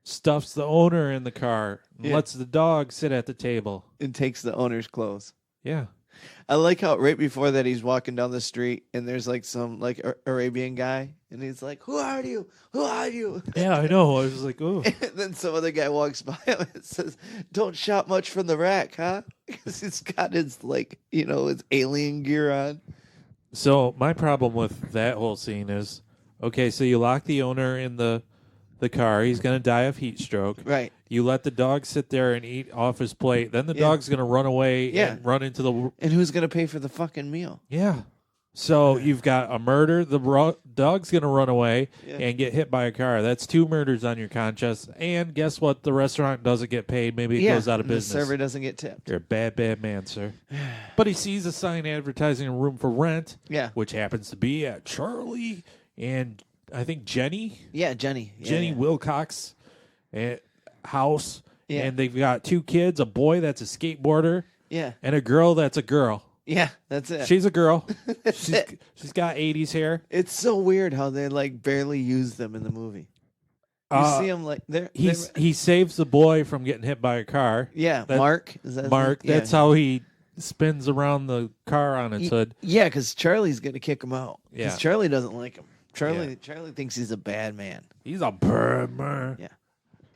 stuffs the owner in the car and lets the dog sit at the table. And takes the owner's clothes. Yeah. I like how right before that he's walking down the street and there's like some like Arabian guy and he's like, "Who are you? Who are you?" Yeah, I know. I was like, "Oh." And then some other guy walks by him and says, "Don't shop much from the rack, huh?" Because he's got his like, his alien gear on. So my problem with that whole scene is, okay, so you lock the owner in the car. He's going to die of heat stroke. Right. You let the dog sit there and eat off his plate. Then the dog's going to run away and run into the... And who's going to pay for the fucking meal? Yeah. So you've got a murder. The dog's going to run away and get hit by a car. That's 2 murders on your conscience. And guess what? The restaurant doesn't get paid. Maybe it goes out of business. The server doesn't get tipped. You're a bad, bad man, sir. But he sees a sign advertising a room for rent, which happens to be at Charlie and I think Jenny. Yeah, Jenny. Yeah, Jenny yeah. Wilcox house. Yeah. And they've got 2 kids, a boy that's a skateboarder. Yeah. And a girl that's a girl. Yeah, that's it. She's a girl. She's got 80s hair. It's so weird how they like barely use them in the movie. You see them like he saves the boy from getting hit by a car. Yeah, Mark. Is that Mark. his name? That's how he spins around the car on its hood. Yeah, because Charlie's gonna kick him out. Because Yeah. Charlie doesn't like him. Charlie thinks he's a bad man. He's a bad man. Yeah.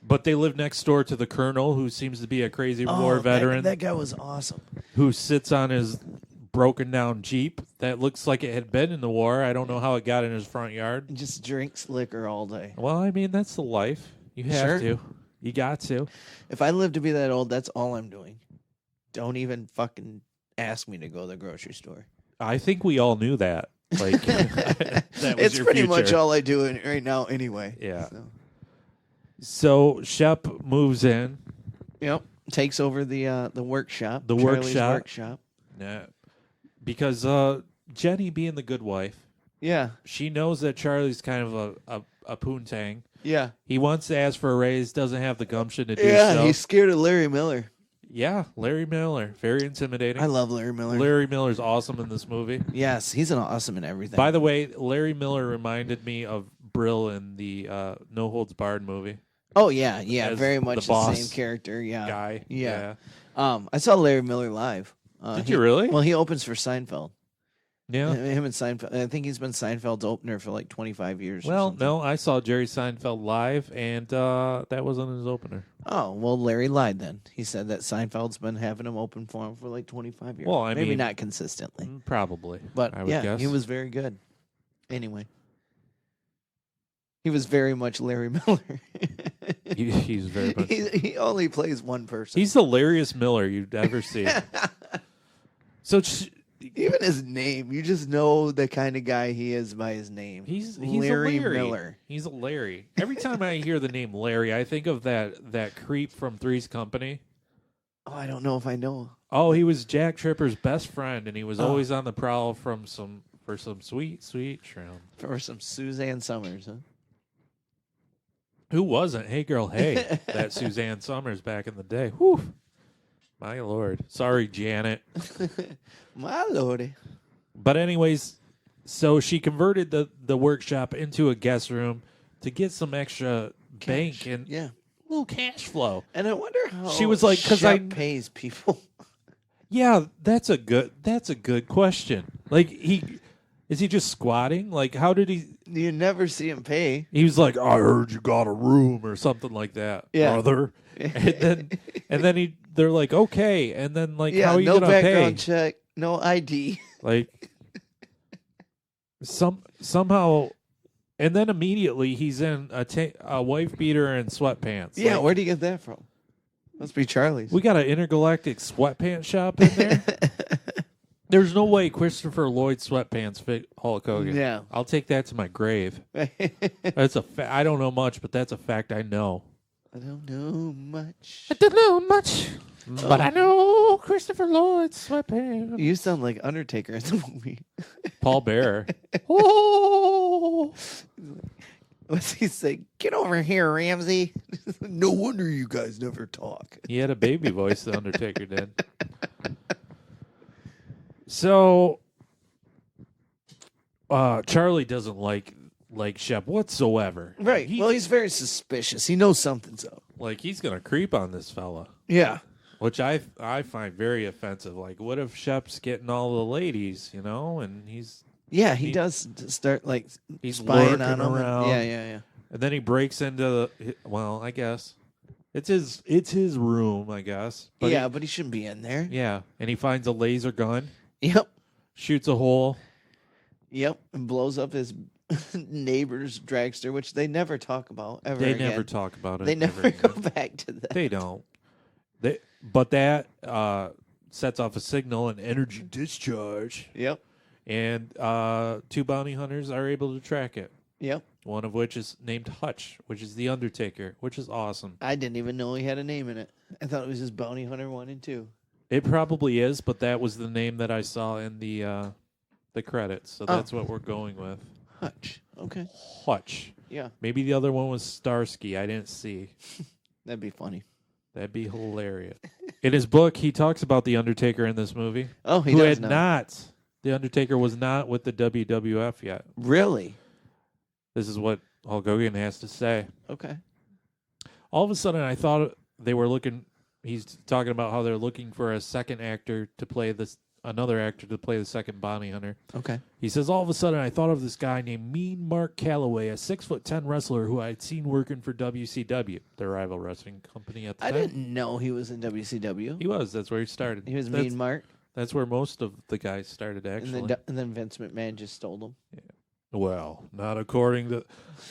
But they live next door to the colonel, who seems to be a crazy war veteran. That guy was awesome. Who sits on his broken down Jeep that looks like it had been in the war. I don't know how it got in his front yard. And just drinks liquor all day. Well, I mean, that's the life. You have to. You got to. If I live to be that old, that's all I'm doing. Don't even fucking ask me to go to the grocery store. I think we all knew that. Like, that was it's your pretty future. much all I do right now anyway. Yeah. So Shep moves in. Yep. Takes over the workshop. The Charlie's workshop. Yeah. Because Jenny, being the good wife, she knows that Charlie's kind of a poontang. Yeah. He wants to ask for a raise, doesn't have the gumption to do so. Yeah, he's scared of Larry Miller. Yeah, Larry Miller. Very intimidating. I love Larry Miller. Larry Miller's awesome in this movie. Yes, he's awesome in everything. By the way, Larry Miller reminded me of Brill in the No Holds Barred movie. Oh, yeah, As very much the the same character. Yeah. guy. Yeah. I saw Larry Miller live. Did you really? Well, he opens for Seinfeld. Yeah. Him and Seinfeld. I think he's been Seinfeld's opener for like 25 years. Well, no, I saw Jerry Seinfeld live, and that wasn't his opener. Oh, well, Larry lied then. He said that Seinfeld's been having him open for him for like 25 years. Well, I Maybe mean, not consistently. Probably. But I would yeah, guess. he was very good. Anyway. He was very much Larry Miller. He's very much. He only plays one person. He's the Larryest Miller you'd ever see. So even his name, you just know the kind of guy he is by his name. he's Larry a Larry Miller. He's a Larry. Every time I hear the name Larry, I think of that creep from Three's Company. Oh, I don't know if I know. Oh, he was Jack Tripper's best friend, and he was always on the prowl for some sweet, sweet shrimp. For some Suzanne Summers, huh? Who wasn't? Hey, girl, hey. That Suzanne Summers back in the day. Whew. My Lord. Sorry, Janet. My lordy. But anyways, so she converted the workshop into a guest room to get some extra bank and little cash flow. And I wonder how she was like, because Shep pays people. Yeah, that's a good question. Like, is he just squatting? Like, how did he? You never see him pay. He was like, I heard you got a room or something like that, brother. And then they're like, okay. And then like, how are you no gonna background pay? check, no ID. Like, somehow, and then immediately he's in a wife beater and sweatpants. Yeah, Like, where'd you get that from? Must be Charlie's. we got an intergalactic sweatpants shop in there. There's no way Christopher Lloyd sweatpants fit Hulk Hogan. Yeah. I'll take that to my grave. That's I don't know much, but that's a fact I know. I don't know much. I don't know much. But I know Christopher Lloyd's sweatpants. You sound like Undertaker in the movie. Paul Bearer. Oh. What's he say? Get over here, Ramsey. No wonder you guys never talk. He had a baby voice, the Undertaker did. So, Charlie doesn't like Shep whatsoever. Right. Well, he's very suspicious. He knows something's up. Like, he's going to creep on this fella. Yeah. Which I find very offensive. Like, what if Shep's getting all the ladies, and he's... Yeah, he does start, like, he's spying lurking on them. around. Yeah. And then he breaks into well, I guess. It's his room, I guess. But but he shouldn't be in there. Yeah, and he finds a laser gun. Yep. Shoots a hole. Yep, and blows up his neighbor's dragster, which they never talk about ever They again. never talk about it. They never go back to that. They don't. But that sets off a signal, an energy discharge. Yep. And 2 bounty hunters are able to track it. Yep. One of which is named Hutch, which is the Undertaker, which is awesome. I didn't even know he had a name in it. I thought it was just Bounty Hunter 1 and 2. It probably is, but that was the name that I saw in the credits, so that's what we're going with. Hutch. Okay. Hutch. Yeah. Maybe the other one was Starsky. I didn't see. That'd be funny. That'd be hilarious. In his book, he talks about the Undertaker in this movie. Oh, he who does had now. not. The Undertaker was not with the WWF yet. Really? This is what Hulk Hogan has to say. Okay. All of a sudden, I thought they were looking. He's talking about how they're looking for a second actor to play another actor to play the second bounty hunter. Okay. He says, all of a sudden, I thought of this guy named Mean Mark Calloway, a 6'10" wrestler who I'd seen working for WCW, their rival wrestling company at the time. I didn't know he was in WCW. He was. That's where he started. He was That's- Mean Mark. That's where most of the guys started, actually. And then Vince McMahon just stole him. Well, not according to...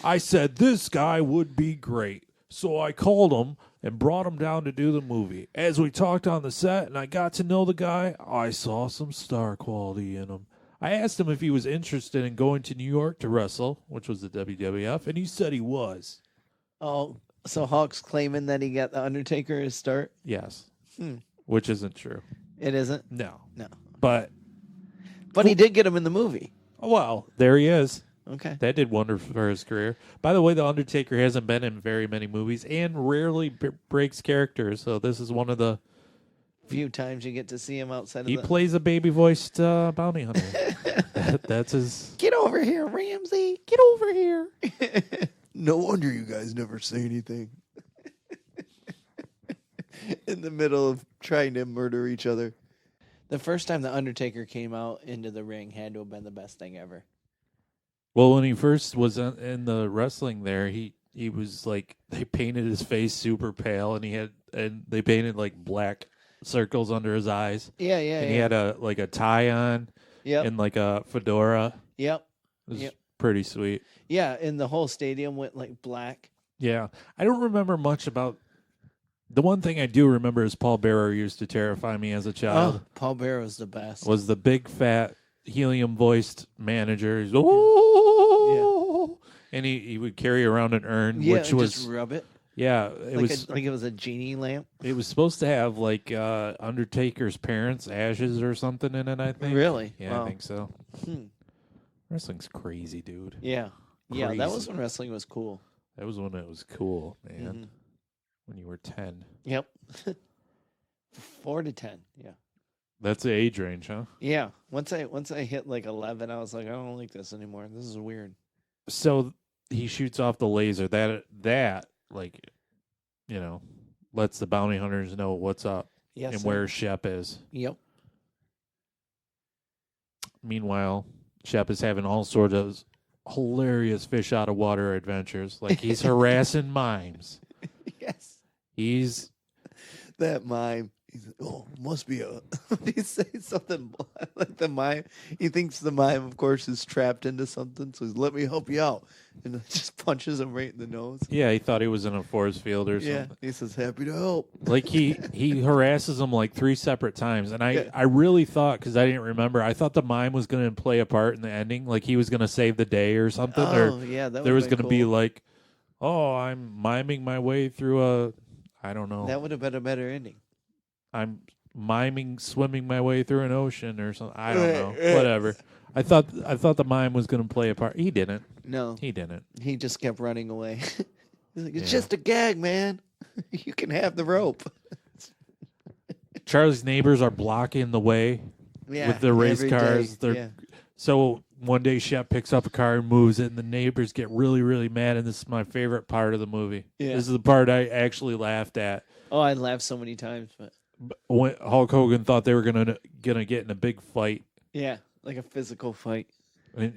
I said this guy would be great. So I called him and brought him down to do the movie. As we talked on the set and I got to know the guy, I saw some star quality in him. I asked him if he was interested in going to New York to wrestle, which was the WWF, and he said he was. Oh, so Hulk's claiming that he got the Undertaker his start? Yes. Which isn't true. It isn't? No. No. But he did get him in the movie. well, there he is. Okay. That did wonders for his career. By the way, The Undertaker hasn't been in very many movies and rarely breaks characters, so this is one of the... Few times you get to see him outside of He plays a baby-voiced bounty hunter. That's his... Get over here, Ramsey. Get over here. No wonder you guys never say anything. In the middle of trying to murder each other. The first time The Undertaker came out into the ring had to have been the best thing ever. Well, when he first was in the wrestling there, he was like... They painted his face super pale, and they painted like black circles under his eyes. Yeah. And he had a tie on and like a fedora. Yep. It was pretty sweet. Yeah, and the whole stadium went like black. Yeah. I don't remember much about... The one thing I do remember is Paul Bearer used to terrify me as a child. Oh, Paul Bearer was the best. Was the big, fat, helium-voiced manager. He's, oh! And he would carry around an urn, which was... just rub it. Yeah, it was... like it was a genie lamp. It was supposed to have, like, Undertaker's parents' ashes or something in it, I think. Really? Yeah, Wow. I think so. Wrestling's crazy, dude. Yeah. Yeah, that Crazy. was when wrestling was cool. That was when it was cool, man. Mm-hmm. When you were 10. Yep. 4 to 10. Yeah. That's the age range, huh? Yeah. Once I hit like 11, I was like, I don't like this anymore. This is weird. So he shoots off the laser. That like, lets the bounty hunters know what's up Yes. and sir. where Shep is. Yep. Meanwhile, Shep is having all sorts of hilarious fish out of water adventures. Like he's harassing mimes. Yes. He's That mime. He's like, oh, must be a. He say something like the mime. He thinks the mime, of course, is trapped into something. So he's, let me help you out. And then just punches him right in the nose. yeah, he thought he was in a force field or Yeah. something. He says, happy to help. Like he harasses him like 3 separate times, and I really thought, because I didn't remember, I thought the mime was going to play a part in the ending, like he was going to save the day or something, Oh, yeah. That there was going to be like, oh, I'm miming my way through I don't know. That would have been a better ending. I'm miming swimming my way through an ocean or something. I don't know. Whatever. I thought the mime was going to play a part. He didn't. No, He didn't. he just kept running away. He's like, it's Yeah. just a gag, man. You can have the rope. Charlie's neighbors are blocking the way Yeah, with the race every cars. day, They're So one day Shep picks up a car and moves it, and the neighbors get really, really mad, and this is my favorite part of the movie. Yeah. This is the part I actually laughed at. Oh, I laughed so many times, but When Hulk Hogan thought they were gonna get in a big fight, yeah, like a physical fight. and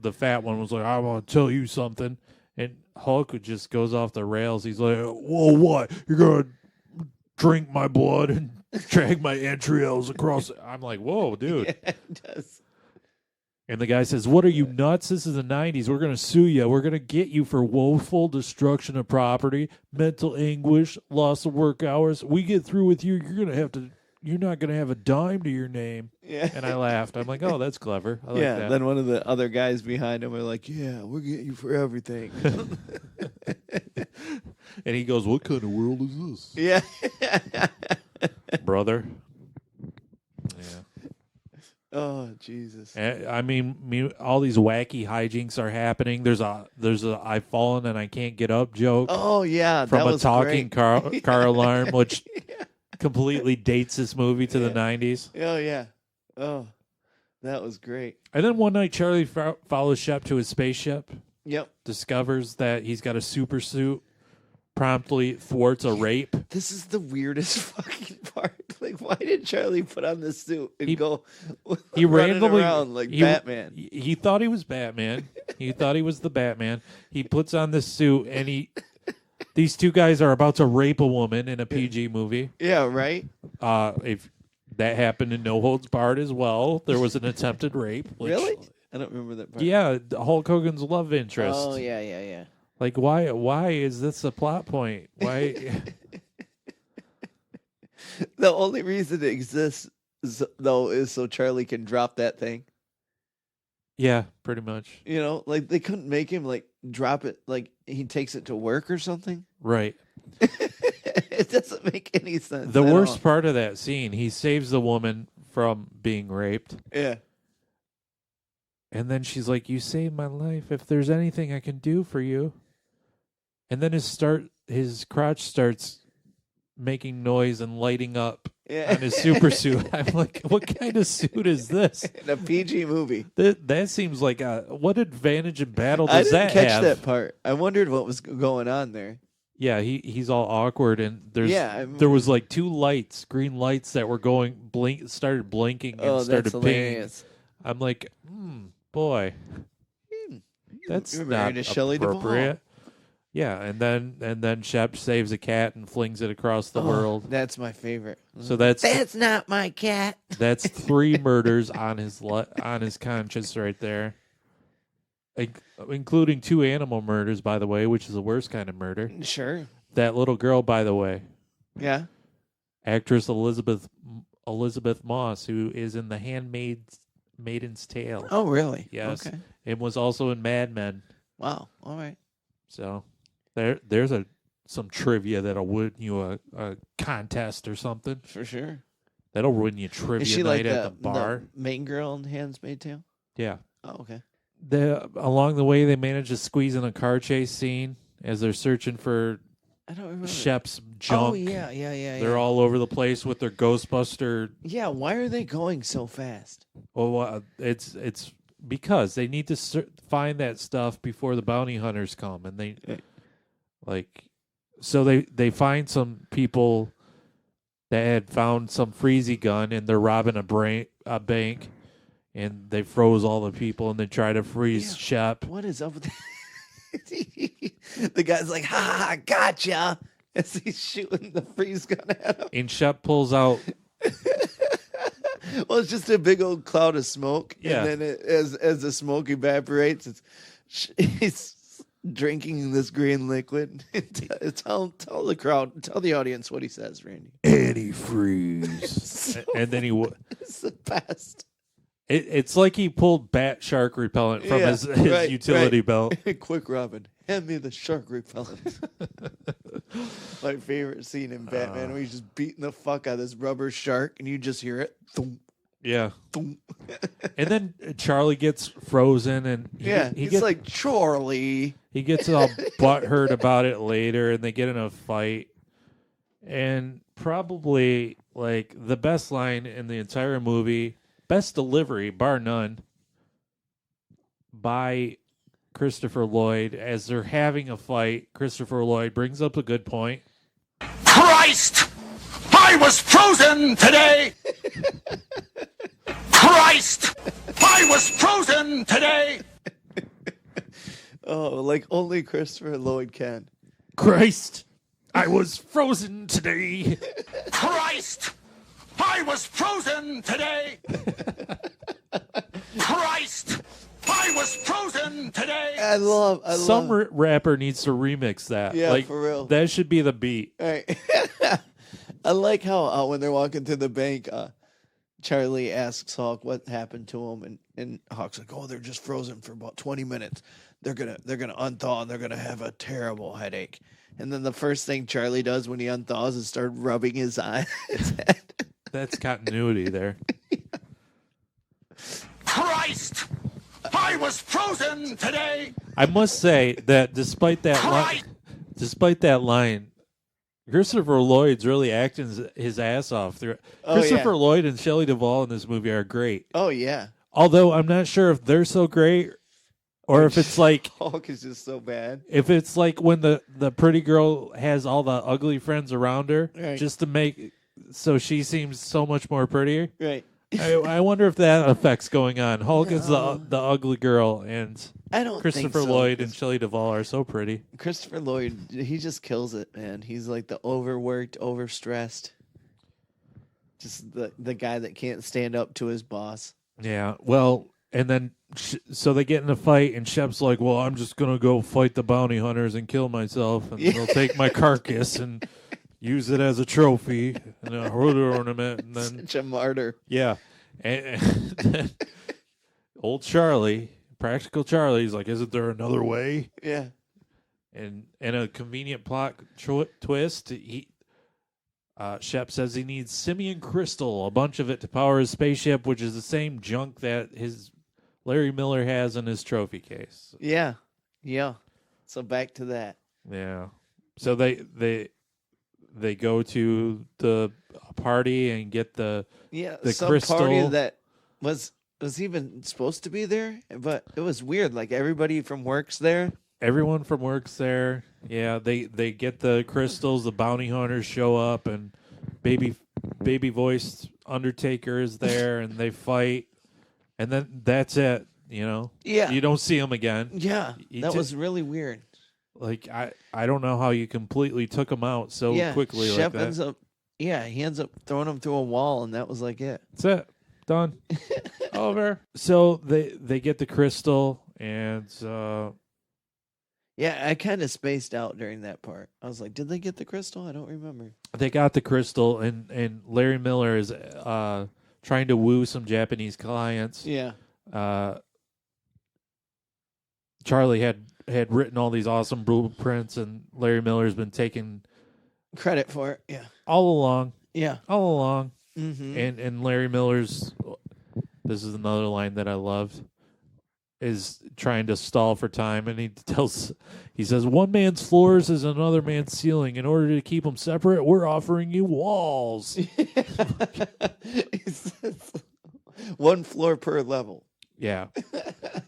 the fat one was like, "I want to tell you something," and Hulk just goes off the rails. He's like, "Whoa, what? You're gonna drink my blood and drag my entrails across?" I'm like, "Whoa, dude!" Yeah, it does. And the guy says, "What are you, nuts? This is the 90s. We're going to sue you. We're going to get you for woeful destruction of property, mental anguish, loss of work hours. We get through with you, you're not going to have a dime to your name." Yeah. And I laughed. I'm like, "Oh, that's clever. I like Yeah, that." then one of the other guys behind him were like, "Yeah, we're getting you for everything." And he goes, "What kind of world is Yeah. this, brother?" Yeah. Oh, Jesus. I mean, all these wacky hijinks are happening. There's a I've fallen and I can't get up joke Oh, yeah. from that a was talking great. car alarm, which completely dates this movie to the 90s. Oh, yeah. Oh, that was great. And then one night, Charlie follows Shep to his spaceship, Yep. discovers that he's got a super suit, promptly thwarts a rape. This is the weirdest fucking part. Like, why did Charlie put on this suit and go He running randomly around like he- Batman? He thought he was Batman. He thought he was the Batman. He puts on this suit, and these two guys are about to rape a woman in a PG movie. Yeah, right? If that happened in No Holds Barred as well, there was an attempted rape. Which, Really? I don't remember that part. Yeah, Hulk Hogan's love interest. Oh, yeah. Like, why is this a plot point? Why? The only reason it exists, though, is so Charlie can drop that thing. Yeah, pretty much. You know, like they couldn't make him like drop it, like he takes it to work or something. Right. It doesn't make any sense. The at worst all. part of that scene, he saves the woman from being raped. Yeah. And then she's like, "You saved my life. If there's anything I can do for you." And then his crotch starts making noise and lighting up Yeah. on his super suit. I'm like, what kind of suit is this? In a PG movie. That seems like what advantage in battle I does didn't that catch have? that part. I wondered what was going on there. Yeah, he's all awkward, and Yeah, there was like two lights, green lights that were started blinking and Oh, started that's pinging. hilarious. I'm like, boy, that's You're not married to Shelley Duval. appropriate. Yeah, and then Shep saves a cat and flings it across the world. That's my favorite. So that's not my cat. that's 3 murders on his conscience right there, including 2 animal murders, by the way, which is the worst kind of murder. Sure. That little girl, by the way, Yeah. actress Elizabeth Moss, who is in The Handmaid's Tale. Oh, really? Yes, Okay. and was also in Mad Men. Wow. All right. So there's some trivia that'll win you a contest or something. For sure. That'll win you Is trivia she night like at the bar. the main girl in Handmaid's Tale? Yeah. Oh, okay. Along the way, they manage to squeeze in a car chase scene as they're searching for I don't remember. Shep's junk. Oh, yeah. They're all over the place with their Ghostbuster. Yeah, why are they going so fast? Well, it's because they need to find that stuff before the bounty hunters come, and they find some people that had found some freezy gun, and they're robbing a bank, and they froze all the people, and they try to freeze Shep. What is up with the guy's like, ha, gotcha, as he's shooting the freeze gun at him. And Shep pulls out. Well, it's just a big old cloud of smoke. Yeah. And then as the smoke evaporates, he's drinking this green liquid. Tell the crowd, tell the audience what he says, Randy. Antifreeze. And then It's the best. It's like he pulled bat shark repellent from his utility belt. Quick, Robin, hand me the shark repellent. My favorite scene in Batman where he's just beating the fuck out of this rubber shark and you just hear it. Thump, Yeah. thump. And then Charlie gets frozen and he's gets, like, Charlie. he gets all butthurt about it later and they get in a fight. And probably like the best line in the entire movie, best delivery, bar none, by Christopher Lloyd as they're having a fight. Christopher Lloyd brings up a good point. Christ! I was frozen today! Christ! I was frozen today! Oh, like only Christopher Lloyd can. Christ, I was frozen today. Christ! I was frozen today! Christ! I was frozen today! I love Some rapper needs to remix that. Yeah, like, for real. That should be the beat. Right. I like how when they're walking to the bank, Charlie asks Hulk what happened to him, and Hulk's like, "Oh, they're just frozen for about 20 minutes. They're gonna unthaw and they're gonna have a terrible headache." And then the first thing Charlie does when he unthaws is start rubbing his eye. His head. That's continuity there. Christ! I was frozen today! I must say that despite that line, Christopher Lloyd's really acting his ass off. Christopher Lloyd and Shelley Duval in this movie are great. Oh yeah. Although I'm not sure if they're so great or if it's like Hulk is just so bad. if it's like when the pretty girl has all the ugly friends around her Right. just to make so she seems so much more prettier. Right. I wonder if that affect's going on. Hulk is the ugly girl, and I don't Christopher think so, Lloyd and Shelley Duval are so pretty. Christopher Lloyd, he just kills it, man. He's like the overworked, overstressed, just the guy that can't stand up to his boss. Yeah, well, and then so they get in a fight, and Shep's like, "Well, I'm just gonna go fight the bounty hunters and kill myself, and they'll take my carcass and use it as a trophy and a hood ornament." And then Such a martyr. yeah, and then old Charlie, practical Charlie's like, "Isn't there another way?" Yeah. And in a convenient plot twist, Shep says he needs simian crystal, a bunch of it to power his spaceship, which is the same junk that his Larry Miller has in his trophy case. Yeah. Yeah. So back to that. Yeah. So they go to the party and get the some crystal. party that was even supposed to be there, but it was weird. Like everybody from work's there. Everyone from work's there. Yeah, they get the crystals. The bounty hunters show up, and baby voiced Undertaker is there, and they fight, and then that's it. You know. Yeah. You don't see him again. Yeah, that was really weird. Like I don't know how you completely took him out so quickly Shep like that. ends up. Yeah, he ends up throwing him through a wall, and that was like it. That's it. Done. Over. So they get the crystal, and yeah, I kind of spaced out during that part. I was like, did they get the crystal? I don't remember. they got the crystal, and Larry Miller is trying to woo some Japanese clients. Yeah. Charlie had written all these awesome blueprints, and Larry Miller's been taking Credit for it. Yeah. all along. Yeah. All along. Mm-hmm. And Larry Miller's, this is another line that I loved, is trying to stall for time, and he says, one man's floors is another man's ceiling. In order to keep them separate, we're offering you walls. One floor per level. Yeah.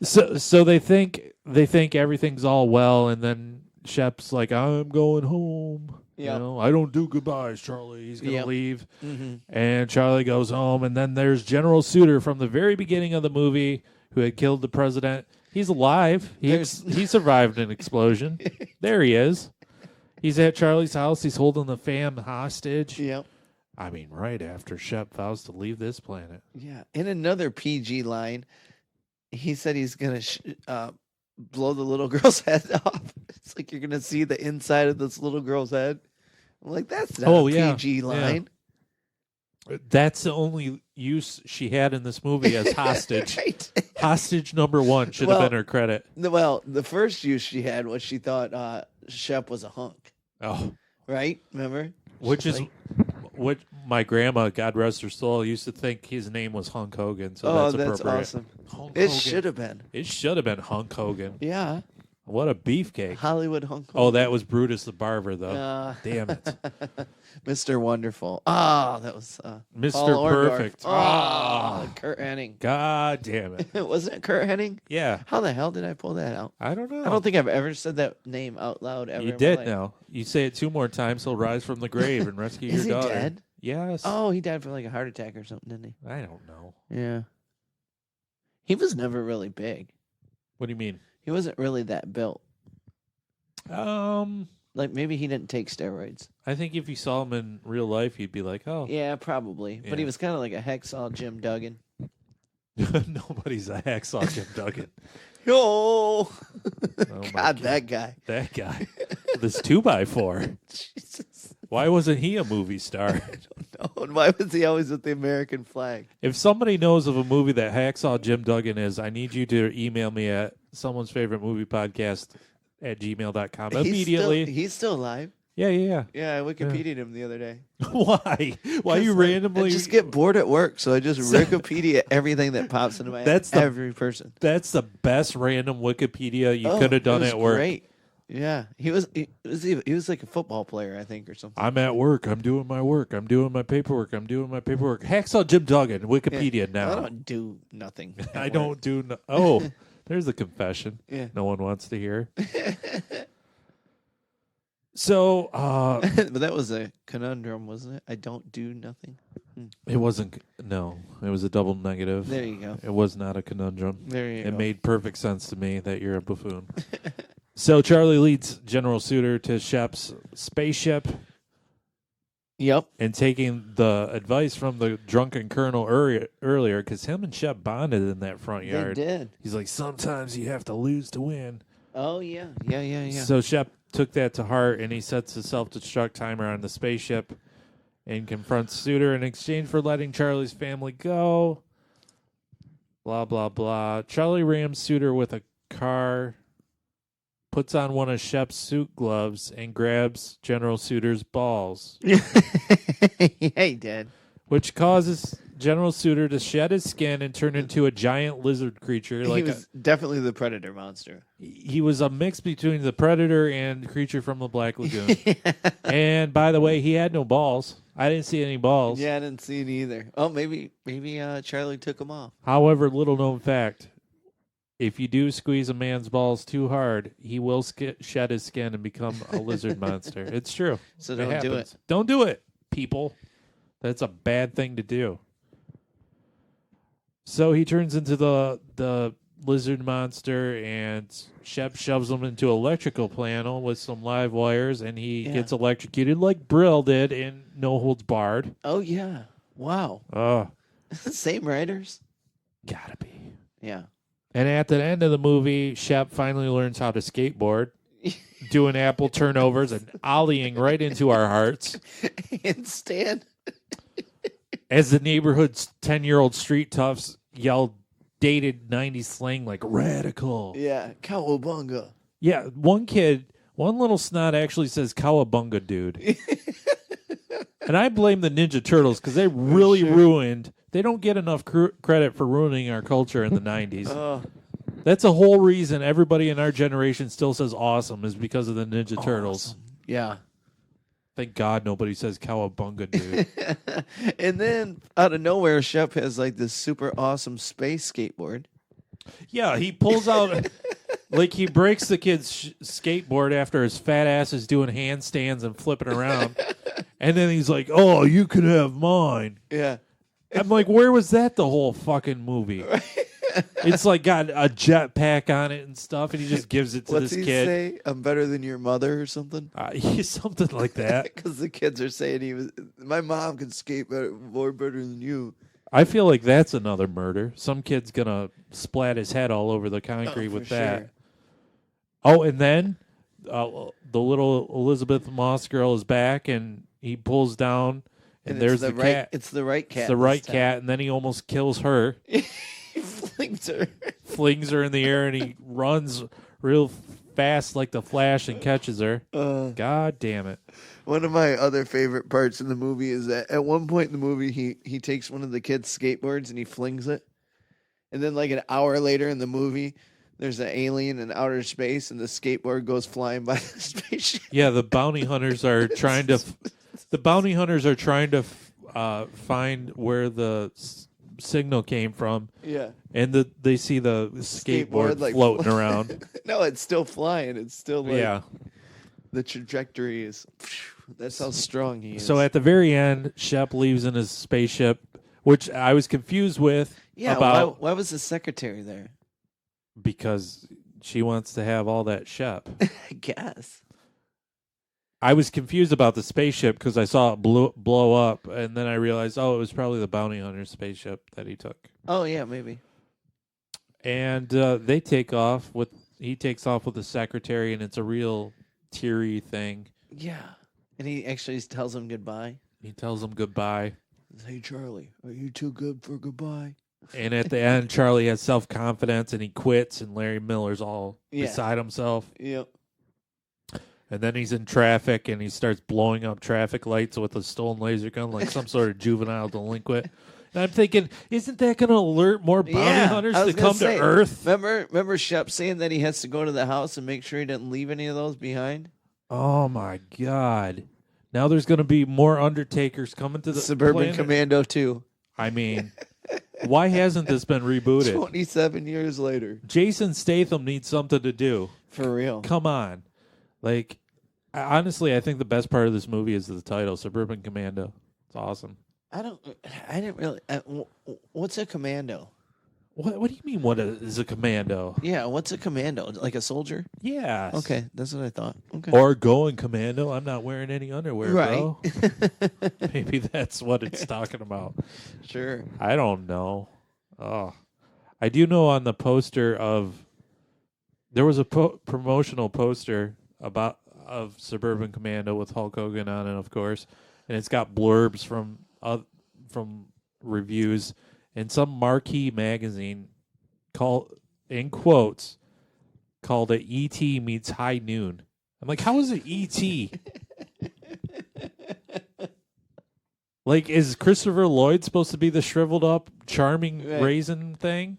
So they think everything's all well, and then Shep's like, I'm going home. Yeah. You know, I don't do goodbyes, Charlie. He's gonna leave. Mm-hmm. And Charlie goes home, and then there's General Suter from the very beginning of the movie who had killed the president. He's alive. He survived an explosion. There he is. He's at Charlie's house. He's holding the fam hostage. Yep. I mean, right after Shep vows to leave this planet. Yeah. In another PG line, he said he's going to blow the little girl's head off. It's like you're going to see the inside of this little girl's head. I'm like, that's not a PG line. That's the only use she had in this movie as hostage. Right. Hostage number 1 should have been her credit. Well, the first use she had was she thought Shep was a hunk. Oh, Right? Remember? which is what my grandma, God rest her soul, used to think his name was Hulk Hogan. So Oh, that's that's appropriate. awesome. Hulk It Hogan. should have been. It should have been Hulk Hogan. Yeah. What a beefcake. Hollywood hunk. Oh, that was Brutus the Barber, though. Damn it. Mr. Wonderful. Oh, that was Mr. Paul Orndorff. Perfect. Oh, Kurt Hennig. God damn it. Wasn't it Kurt Hennig? Yeah. How the hell did I pull that out? I don't know. I don't think I've ever said that name out loud ever. You in my did life. now. You say it 2 more times, he'll rise from the grave and rescue Is your he daughter. dead? Yes. Oh, he died from like a heart attack or something, didn't I don't know. he? Yeah. He was never really big. What do you mean? He wasn't really that built. Like maybe he didn't take steroids. I think if you saw him in real life, you'd be like, oh. Yeah, probably. But he Yeah. was kind of like a hacksaw Jim Duggan. Nobody's a hacksaw Jim Duggan. Yo, Oh my God, that guy. That guy. This 2x4. Jesus. Why wasn't he a movie star? No, and why was he always with the American flag? If somebody knows of a movie that Hacksaw Jim Duggan is, I need you to email me at someone's favorite movie podcast at gmail.com immediately. He's still alive. Yeah. Yeah, I Wikipedia'd him the other day. Why? Why you 'Cause randomly? I just get bored at work, so I just Wikipedia everything that pops into my head. That's the- every person. That's the best random Wikipedia you could have done it was at work. Great. Yeah, he was like a football player, I think, or something. I'm at work. I'm doing my work. I'm doing my paperwork. Hacksaw Jim Duggan, Wikipedia now. I don't do nothing. at I work. don't do. Oh, there's a confession. Yeah. No one wants to hear. So, But that was a conundrum, wasn't it? I don't do nothing. it wasn't. No, it was a double negative. There you go. It was not a conundrum. There you It go. made perfect sense to me that you're a buffoon. So Charlie leads General Suter to Shep's spaceship, Yep. and taking the advice from the drunken colonel earlier, because him and Shep bonded in that front yard. They did. He's like, sometimes you have to lose to win. Oh yeah. Yeah. So Shep took that to heart, and he sets the self-destruct timer on the spaceship and confronts Suter in exchange for letting Charlie's family go. Blah, blah, blah. Charlie rams Suter with a car, puts on one of Shep's suit gloves, and grabs General Suter's balls, yeah, he did. which causes General Suter to shed his skin and turn into a giant lizard creature. He was definitely the predator monster. He was a mix between the Predator and Creature from the Black Lagoon. And by the way, he had no balls. I didn't see any balls. Yeah, I didn't see it either. Oh, maybe Charlie took him off. However, little known fact, if you do squeeze a man's balls too hard, he will shed his skin and become a lizard monster. It's true. So don't do happens. Don't do it, people. That's a bad thing to do. So he turns into the lizard monster, and Shep shoves him into an electrical panel with some live wires, and he Yeah. gets electrocuted like Brill did in No Holds Barred. Oh yeah. Wow. Oh, Same writers. gotta be. Yeah. And at the end of the movie, Shep finally learns how to skateboard, doing apple turnovers and ollieing right into our hearts Handstand. as the neighborhood's 10-year-old street toughs yell dated 90s slang like radical. Yeah. Cowabunga. Yeah, one little snot actually says cowabunga, dude. And I blame the Ninja Turtles because they really ruined. They don't get enough credit for ruining our culture in the 90s. Oh, That's a whole reason everybody in our generation still says awesome is because of the Ninja Turtles. yeah. Thank God nobody says cowabunga, dude. And then out of nowhere, Shep has like this super awesome space skateboard. Yeah, he pulls out, like he breaks the kid's skateboard after his fat ass is doing handstands and flipping around. And then he's like, oh, you can have mine. Yeah. I'm like, where was that the whole fucking movie? It's like got a jetpack on it and stuff, and he just gives it to What's this he kid. say? I'm better than your mother or something? Something like that. Because the kids are saying my mom can skateboard better than you. I feel like that's another murder. Some kid's gonna splat his head all over the concrete with for that. sure. Oh, and then the little Elizabeth Moss girl is back, and he pulls down And there's the the right, cat. It's the right cat. It's the right cat, and then he almost kills her. He flings her. In the air, and he runs real fast like the Flash and catches her. God damn it. One of my other favorite parts in the movie is that at one point in the movie, he takes one of the kids' skateboards and he flings it. And then like an hour later in the movie, there's an alien in outer space and the skateboard goes flying by the spaceship. Yeah, the bounty hunters are trying to... find where the signal came from. Yeah. And they see the skateboard like, floating around. No, it's still flying. It's still like... Yeah. The trajectory is... That's how strong he is. So at the very end, Shep leaves in his spaceship, which I was confused with. Yeah, about why was the secretary there? Because she wants to have all that Shep. I guess. I was confused about the spaceship because I saw it blow up, and then I realized, it was probably the bounty hunter spaceship that he took. Oh, yeah, maybe. And they take off he takes off with the secretary, and it's a real teary thing. Yeah. And he actually tells him goodbye. He tells him goodbye. Hey, Charlie, are you too good for goodbye? And at the end, Charlie has self-confidence, and he quits, and Larry Miller's all beside himself. Yep. And then he's in traffic, and he starts blowing up traffic lights with a stolen laser gun like some sort of juvenile delinquent. And I'm thinking, isn't that going to alert more bounty hunters to come to Earth? Remember Shep saying that he has to go to the house and make sure he didn't leave any of those behind? Oh, my God. Now there's going to be more Undertakers coming to the Suburban planet. Commando 2. I mean, why hasn't this been rebooted? 27 years later. Jason Statham needs something to do. For real. Come on. Like, honestly, I think the best part of this movie is the title, Suburban Commando. It's awesome. I didn't really... what's a commando? What do you mean, what is a commando? Yeah, what's a commando? Like a soldier? Yes. Okay, that's what I thought. Okay. Or going commando. I'm not wearing any underwear, right. bro. Maybe that's what it's talking about. Sure. I don't know. Oh, I do know on the poster there was a promotional poster of Suburban Commando with Hulk Hogan on it, of course, and it's got blurbs from reviews. And some marquee magazine called it E.T. meets High Noon. I'm like, how is it E.T.? Like, is Christopher Lloyd supposed to be the shriveled up, charming raisin thing?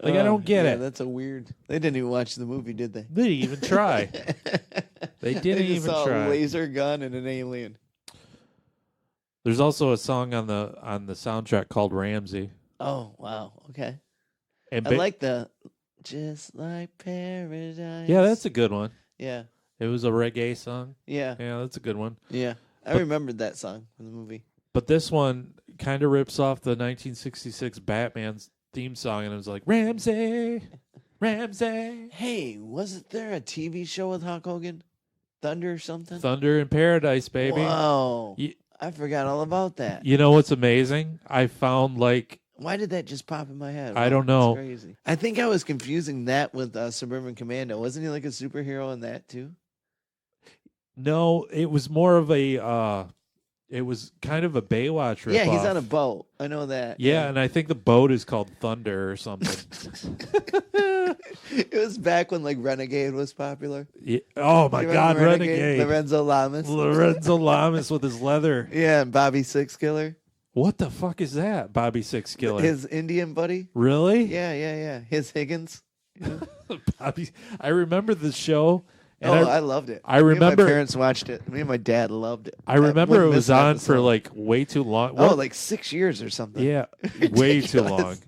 Like, I don't get it. That's a weird... They didn't even watch the movie, did they? They didn't even try. They didn't just even saw try. a laser gun and an alien. There's also a song on the soundtrack called Ramsey. Oh, wow. Okay. And I like the Just Like Paradise. Yeah, that's a good one. Yeah. It was a reggae song. Yeah. Yeah, that's a good one. Yeah. I remembered that song from the movie. But this one kind of rips off the 1966 Batman's theme song, and it was like, Ramsey, Ramsey. Hey, wasn't there a TV show with Hulk Hogan? Thunder or something? Thunder in Paradise, baby. Whoa. I forgot all about that. You know what's amazing? I found Why did that just pop in my head? I don't know. That's crazy. I think I was confusing that with Suburban Commando. Wasn't he like a superhero in that too? No, it was more of it was kind of a Baywatch ripoff. Yeah, he's on a boat. I know that. Yeah, and I think the boat is called Thunder or something. It was back when like Renegade was popular. Yeah. Oh my God, Renegade. Lorenzo Lamas. Lorenzo Lamas with his leather. Yeah, and Bobby Six Killer. What the fuck is that, Bobby Six Killer? His Indian buddy. Really? Yeah. His Higgins. Bobby. I remember the show. And I loved it. I remember me and my parents watched it. Me and my dad loved it. I remember it wouldn't was miss an on episode. for like way too long. Like 6 years or something. Yeah, way too long.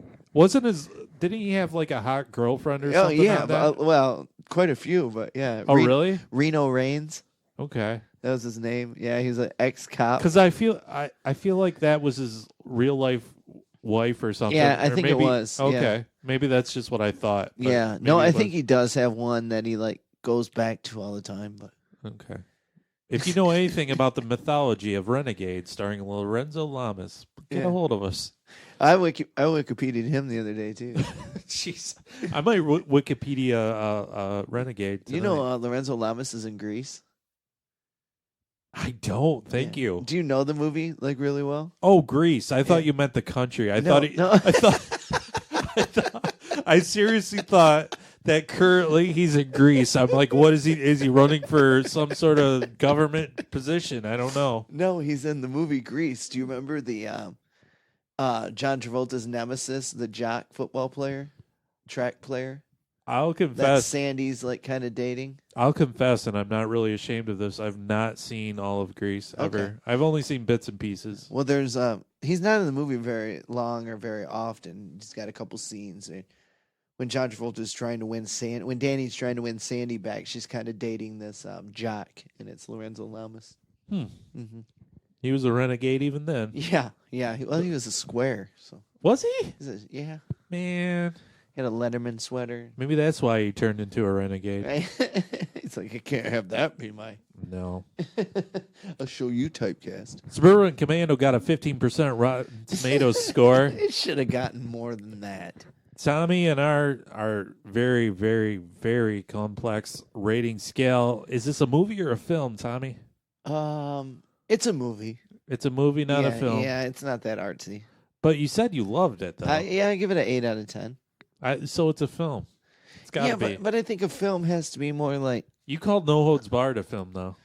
Didn't he have like a hot girlfriend or something? Oh yeah, on that? well, quite a few, but yeah. Oh really? Reno Reigns. Okay. That was his name. Yeah, he's an ex-cop. Because I feel like that was his real life wife or something. Yeah, I Or think maybe, it was. Okay, yeah. Maybe that's just what I thought. but Yeah, maybe no, it I was- think he does have one that he like goes back to all the time. But Okay. If you know anything about the mythology of Renegade starring Lorenzo Lamas, get a hold of us. I Wikipedia'd him the other day too. Jeez, I might Wikipedia Renegade. You tonight. know, Lorenzo Lamas is in Greece. I don't. Thank Yeah. you. Do you know the movie like really well? Oh, Greece. I thought you meant the country. I No, thought. no. I seriously thought that currently he's in Greece. I'm like, what is he? Is he running for some sort of government position? I don't know. No, he's in the movie Grease. Do you remember the John Travolta's nemesis, the jock football player, track player? I'll That confess. Sandy's like kind of dating. I'll confess, and I'm not really ashamed of this. I've not seen all of Greece ever. Okay. I've only seen bits and pieces. Well, there's he's not in the movie very long or very often. He's got a couple scenes. When John Travolta's trying to win when Danny's trying to win Sandy back, she's kind of dating this jock, and it's Lorenzo Lamas. Mm-hmm. He was a renegade even then. Yeah. Well, he was a square, so Was he? yeah. Man, He had a Letterman sweater. maybe that's why he turned into a renegade. Right? It's like, I can't have that be my No. I'll show you typecast. Suburban Commando got a 15% Rotten Tomatoes score. It should have gotten more than that. Tommy and our very, very, very complex rating scale. Is this a movie or a film, Tommy? It's a movie. It's a movie, not a film. Yeah, it's not that artsy. But you said you loved it, though. I give it an 8 out of 10. So it's a film. It's got to be. But I think a film has to be more like. You called No Holds Barred a film, though.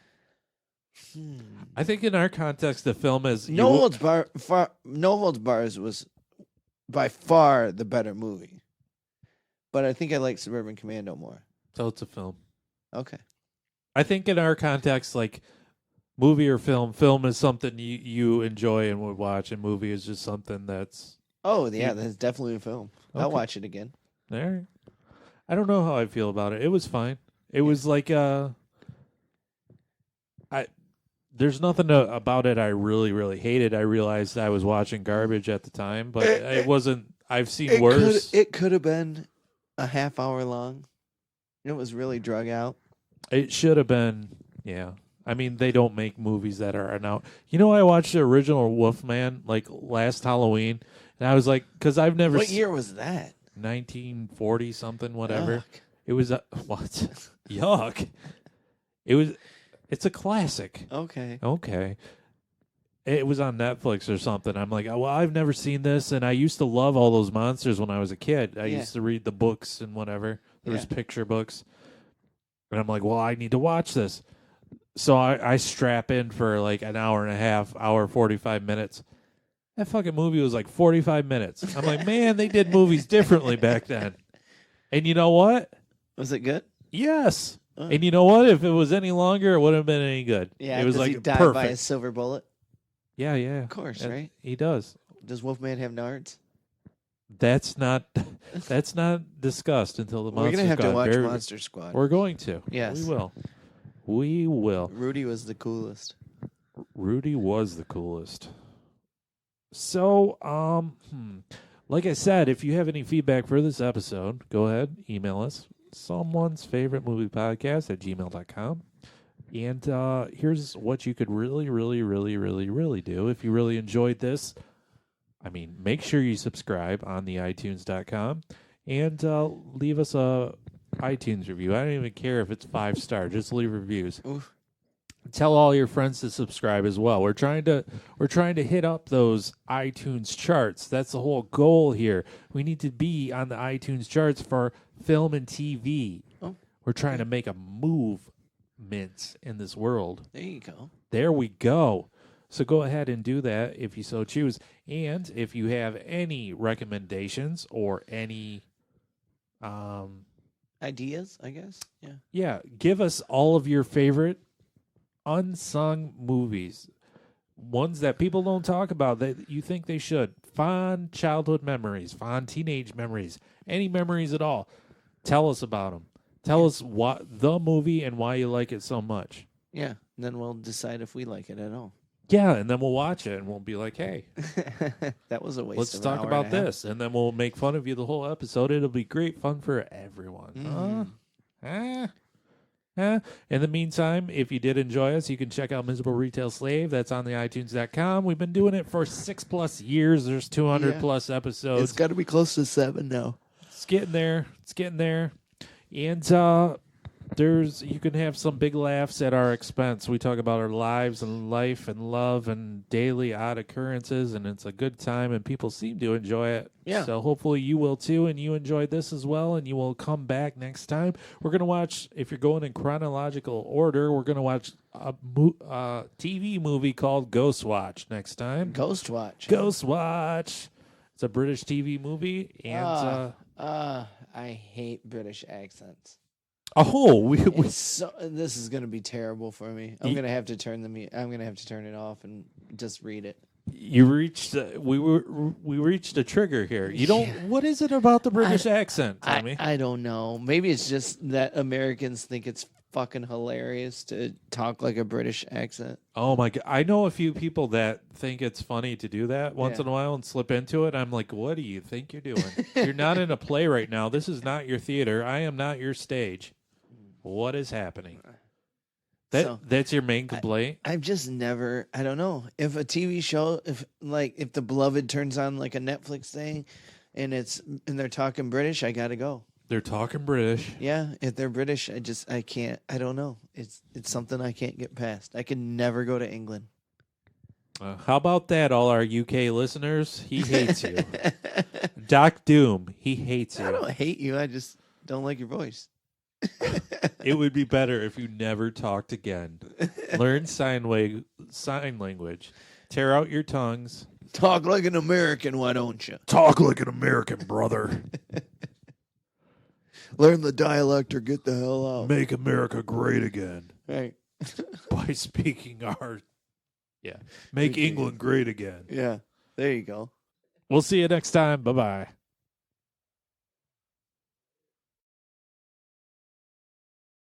I think in our context, the film is No Holds Bars was by far the better movie. But I think I like Suburban Commando more. So it's a film. Okay. I think in our context, like movie or film is something you enjoy and would watch, and movie is just something that's. Oh, yeah, that's definitely a film. I'll Okay. watch it again. All right. I don't know how I feel about it. It was fine. It was like there's nothing about it I really, really hated. I realized I was watching garbage at the time, but it wasn't. I've seen worse. It could have been a half hour long. It was really drug out. It should have been. Yeah. I mean, they don't make movies that are now. You know, I watched the original Wolfman like last Halloween, and I was like, because I've never. What year was that? 1940 something, whatever. Yuck. It was what? Yuck. It's a classic. Okay. Okay. It was on Netflix or something. I'm like, well, I've never seen this, and I used to love all those monsters when I was a kid. I used to read the books and whatever. There was picture books. And I'm like, well, I need to watch this. So I strap in for like an hour and a half, hour, 45 minutes. That fucking movie was like 45 minutes. I'm like, man, they did movies differently back then. And you know what? Was it good? Yes. And you know what? If it was any longer, it wouldn't have been any good. Yeah, it was does like he die perfect. by a silver bullet? Yeah. Of course, And right? He does. Does Wolfman have nards? That's not discussed until the We're monster gonna have to Squad. watch Very- Monster Squad. We're going to. Yes. We will. Rudy was the coolest. Rudy was the coolest. So, like I said, if you have any feedback for this episode, go ahead, email us. Someone's favorite movie podcast at gmail.com. And here's what you could really, really, really, really, really do if you really enjoyed this. I mean, make sure you subscribe on the iTunes.com and leave us a iTunes review. I don't even care if it's 5-star. Just leave reviews. Oof. Tell all your friends to subscribe as well. We're trying to hit up those iTunes charts. That's the whole goal here. We need to be on the iTunes charts for film and TV. Oh, We're trying to make a movement in this world. there you go. There we go. So go ahead and do that if you so choose. And if you have any recommendations or any Ideas, I guess. Yeah. yeah, give us all of your favorite unsung movies. Ones that people don't talk about that you think they should. Fond childhood memories, fond teenage memories, any memories at all. Tell us about them. Tell us what the movie and why you like it so much. Yeah. And then we'll decide if we like it at all. Yeah, and then we'll watch it and we'll be like, hey, That was a waste let's of an talk hour about and a half. this. And then we'll make fun of you the whole episode. It'll be great fun for everyone. In the meantime, if you did enjoy us, you can check out Miserable Retail Slave. That's on the iTunes.com. We've been doing it for 6+ years. There's 200+ episodes. It's got to be close to 7 now. It's getting there. And you can have some big laughs at our expense. We talk about our lives and life and love and daily odd occurrences, and it's a good time, and people seem to enjoy it. Yeah. So hopefully you will too, and you enjoyed this as well, and you will come back next time. We're going to watch, if you're going in chronological order, we're going to watch a TV movie called Ghost Watch next time. Ghost Watch. Ghost Watch. It's a British TV movie, and I hate British accents. This is gonna be terrible for me. I'm gonna have to turn it off and just read it. You reached we reached a trigger here. You don't. What is it about the British accent, Tommy? I don't know. Maybe it's just that Americans think it's fucking hilarious to talk like a British accent. Oh my god! I know a few people that think it's funny to do that once in a while and slip into it. I'm like, what do you think you're doing? You're not in a play right now. This is not your theater. I am not your stage. What is happening? That's your main complaint? I've just never, I don't know. If a TV show, if The Beloved turns on like a Netflix thing and they're talking British, I gotta go. They're talking British. Yeah, if they're British, I can't, I don't know. It's something I can't get past. I can never go to England. How about that, all our UK listeners? He hates you. Doc Doom, he hates you. I don't hate you. I just don't like your voice. It would be better if you never talked again. Learn sign language. Tear out your tongues. Talk like an American, why don't you? Talk like an American, brother. Learn the dialect or get the hell out. Make America great again. Right. By speaking our... Yeah. Make England great again. Yeah. There you go. We'll see you next time. Bye-bye.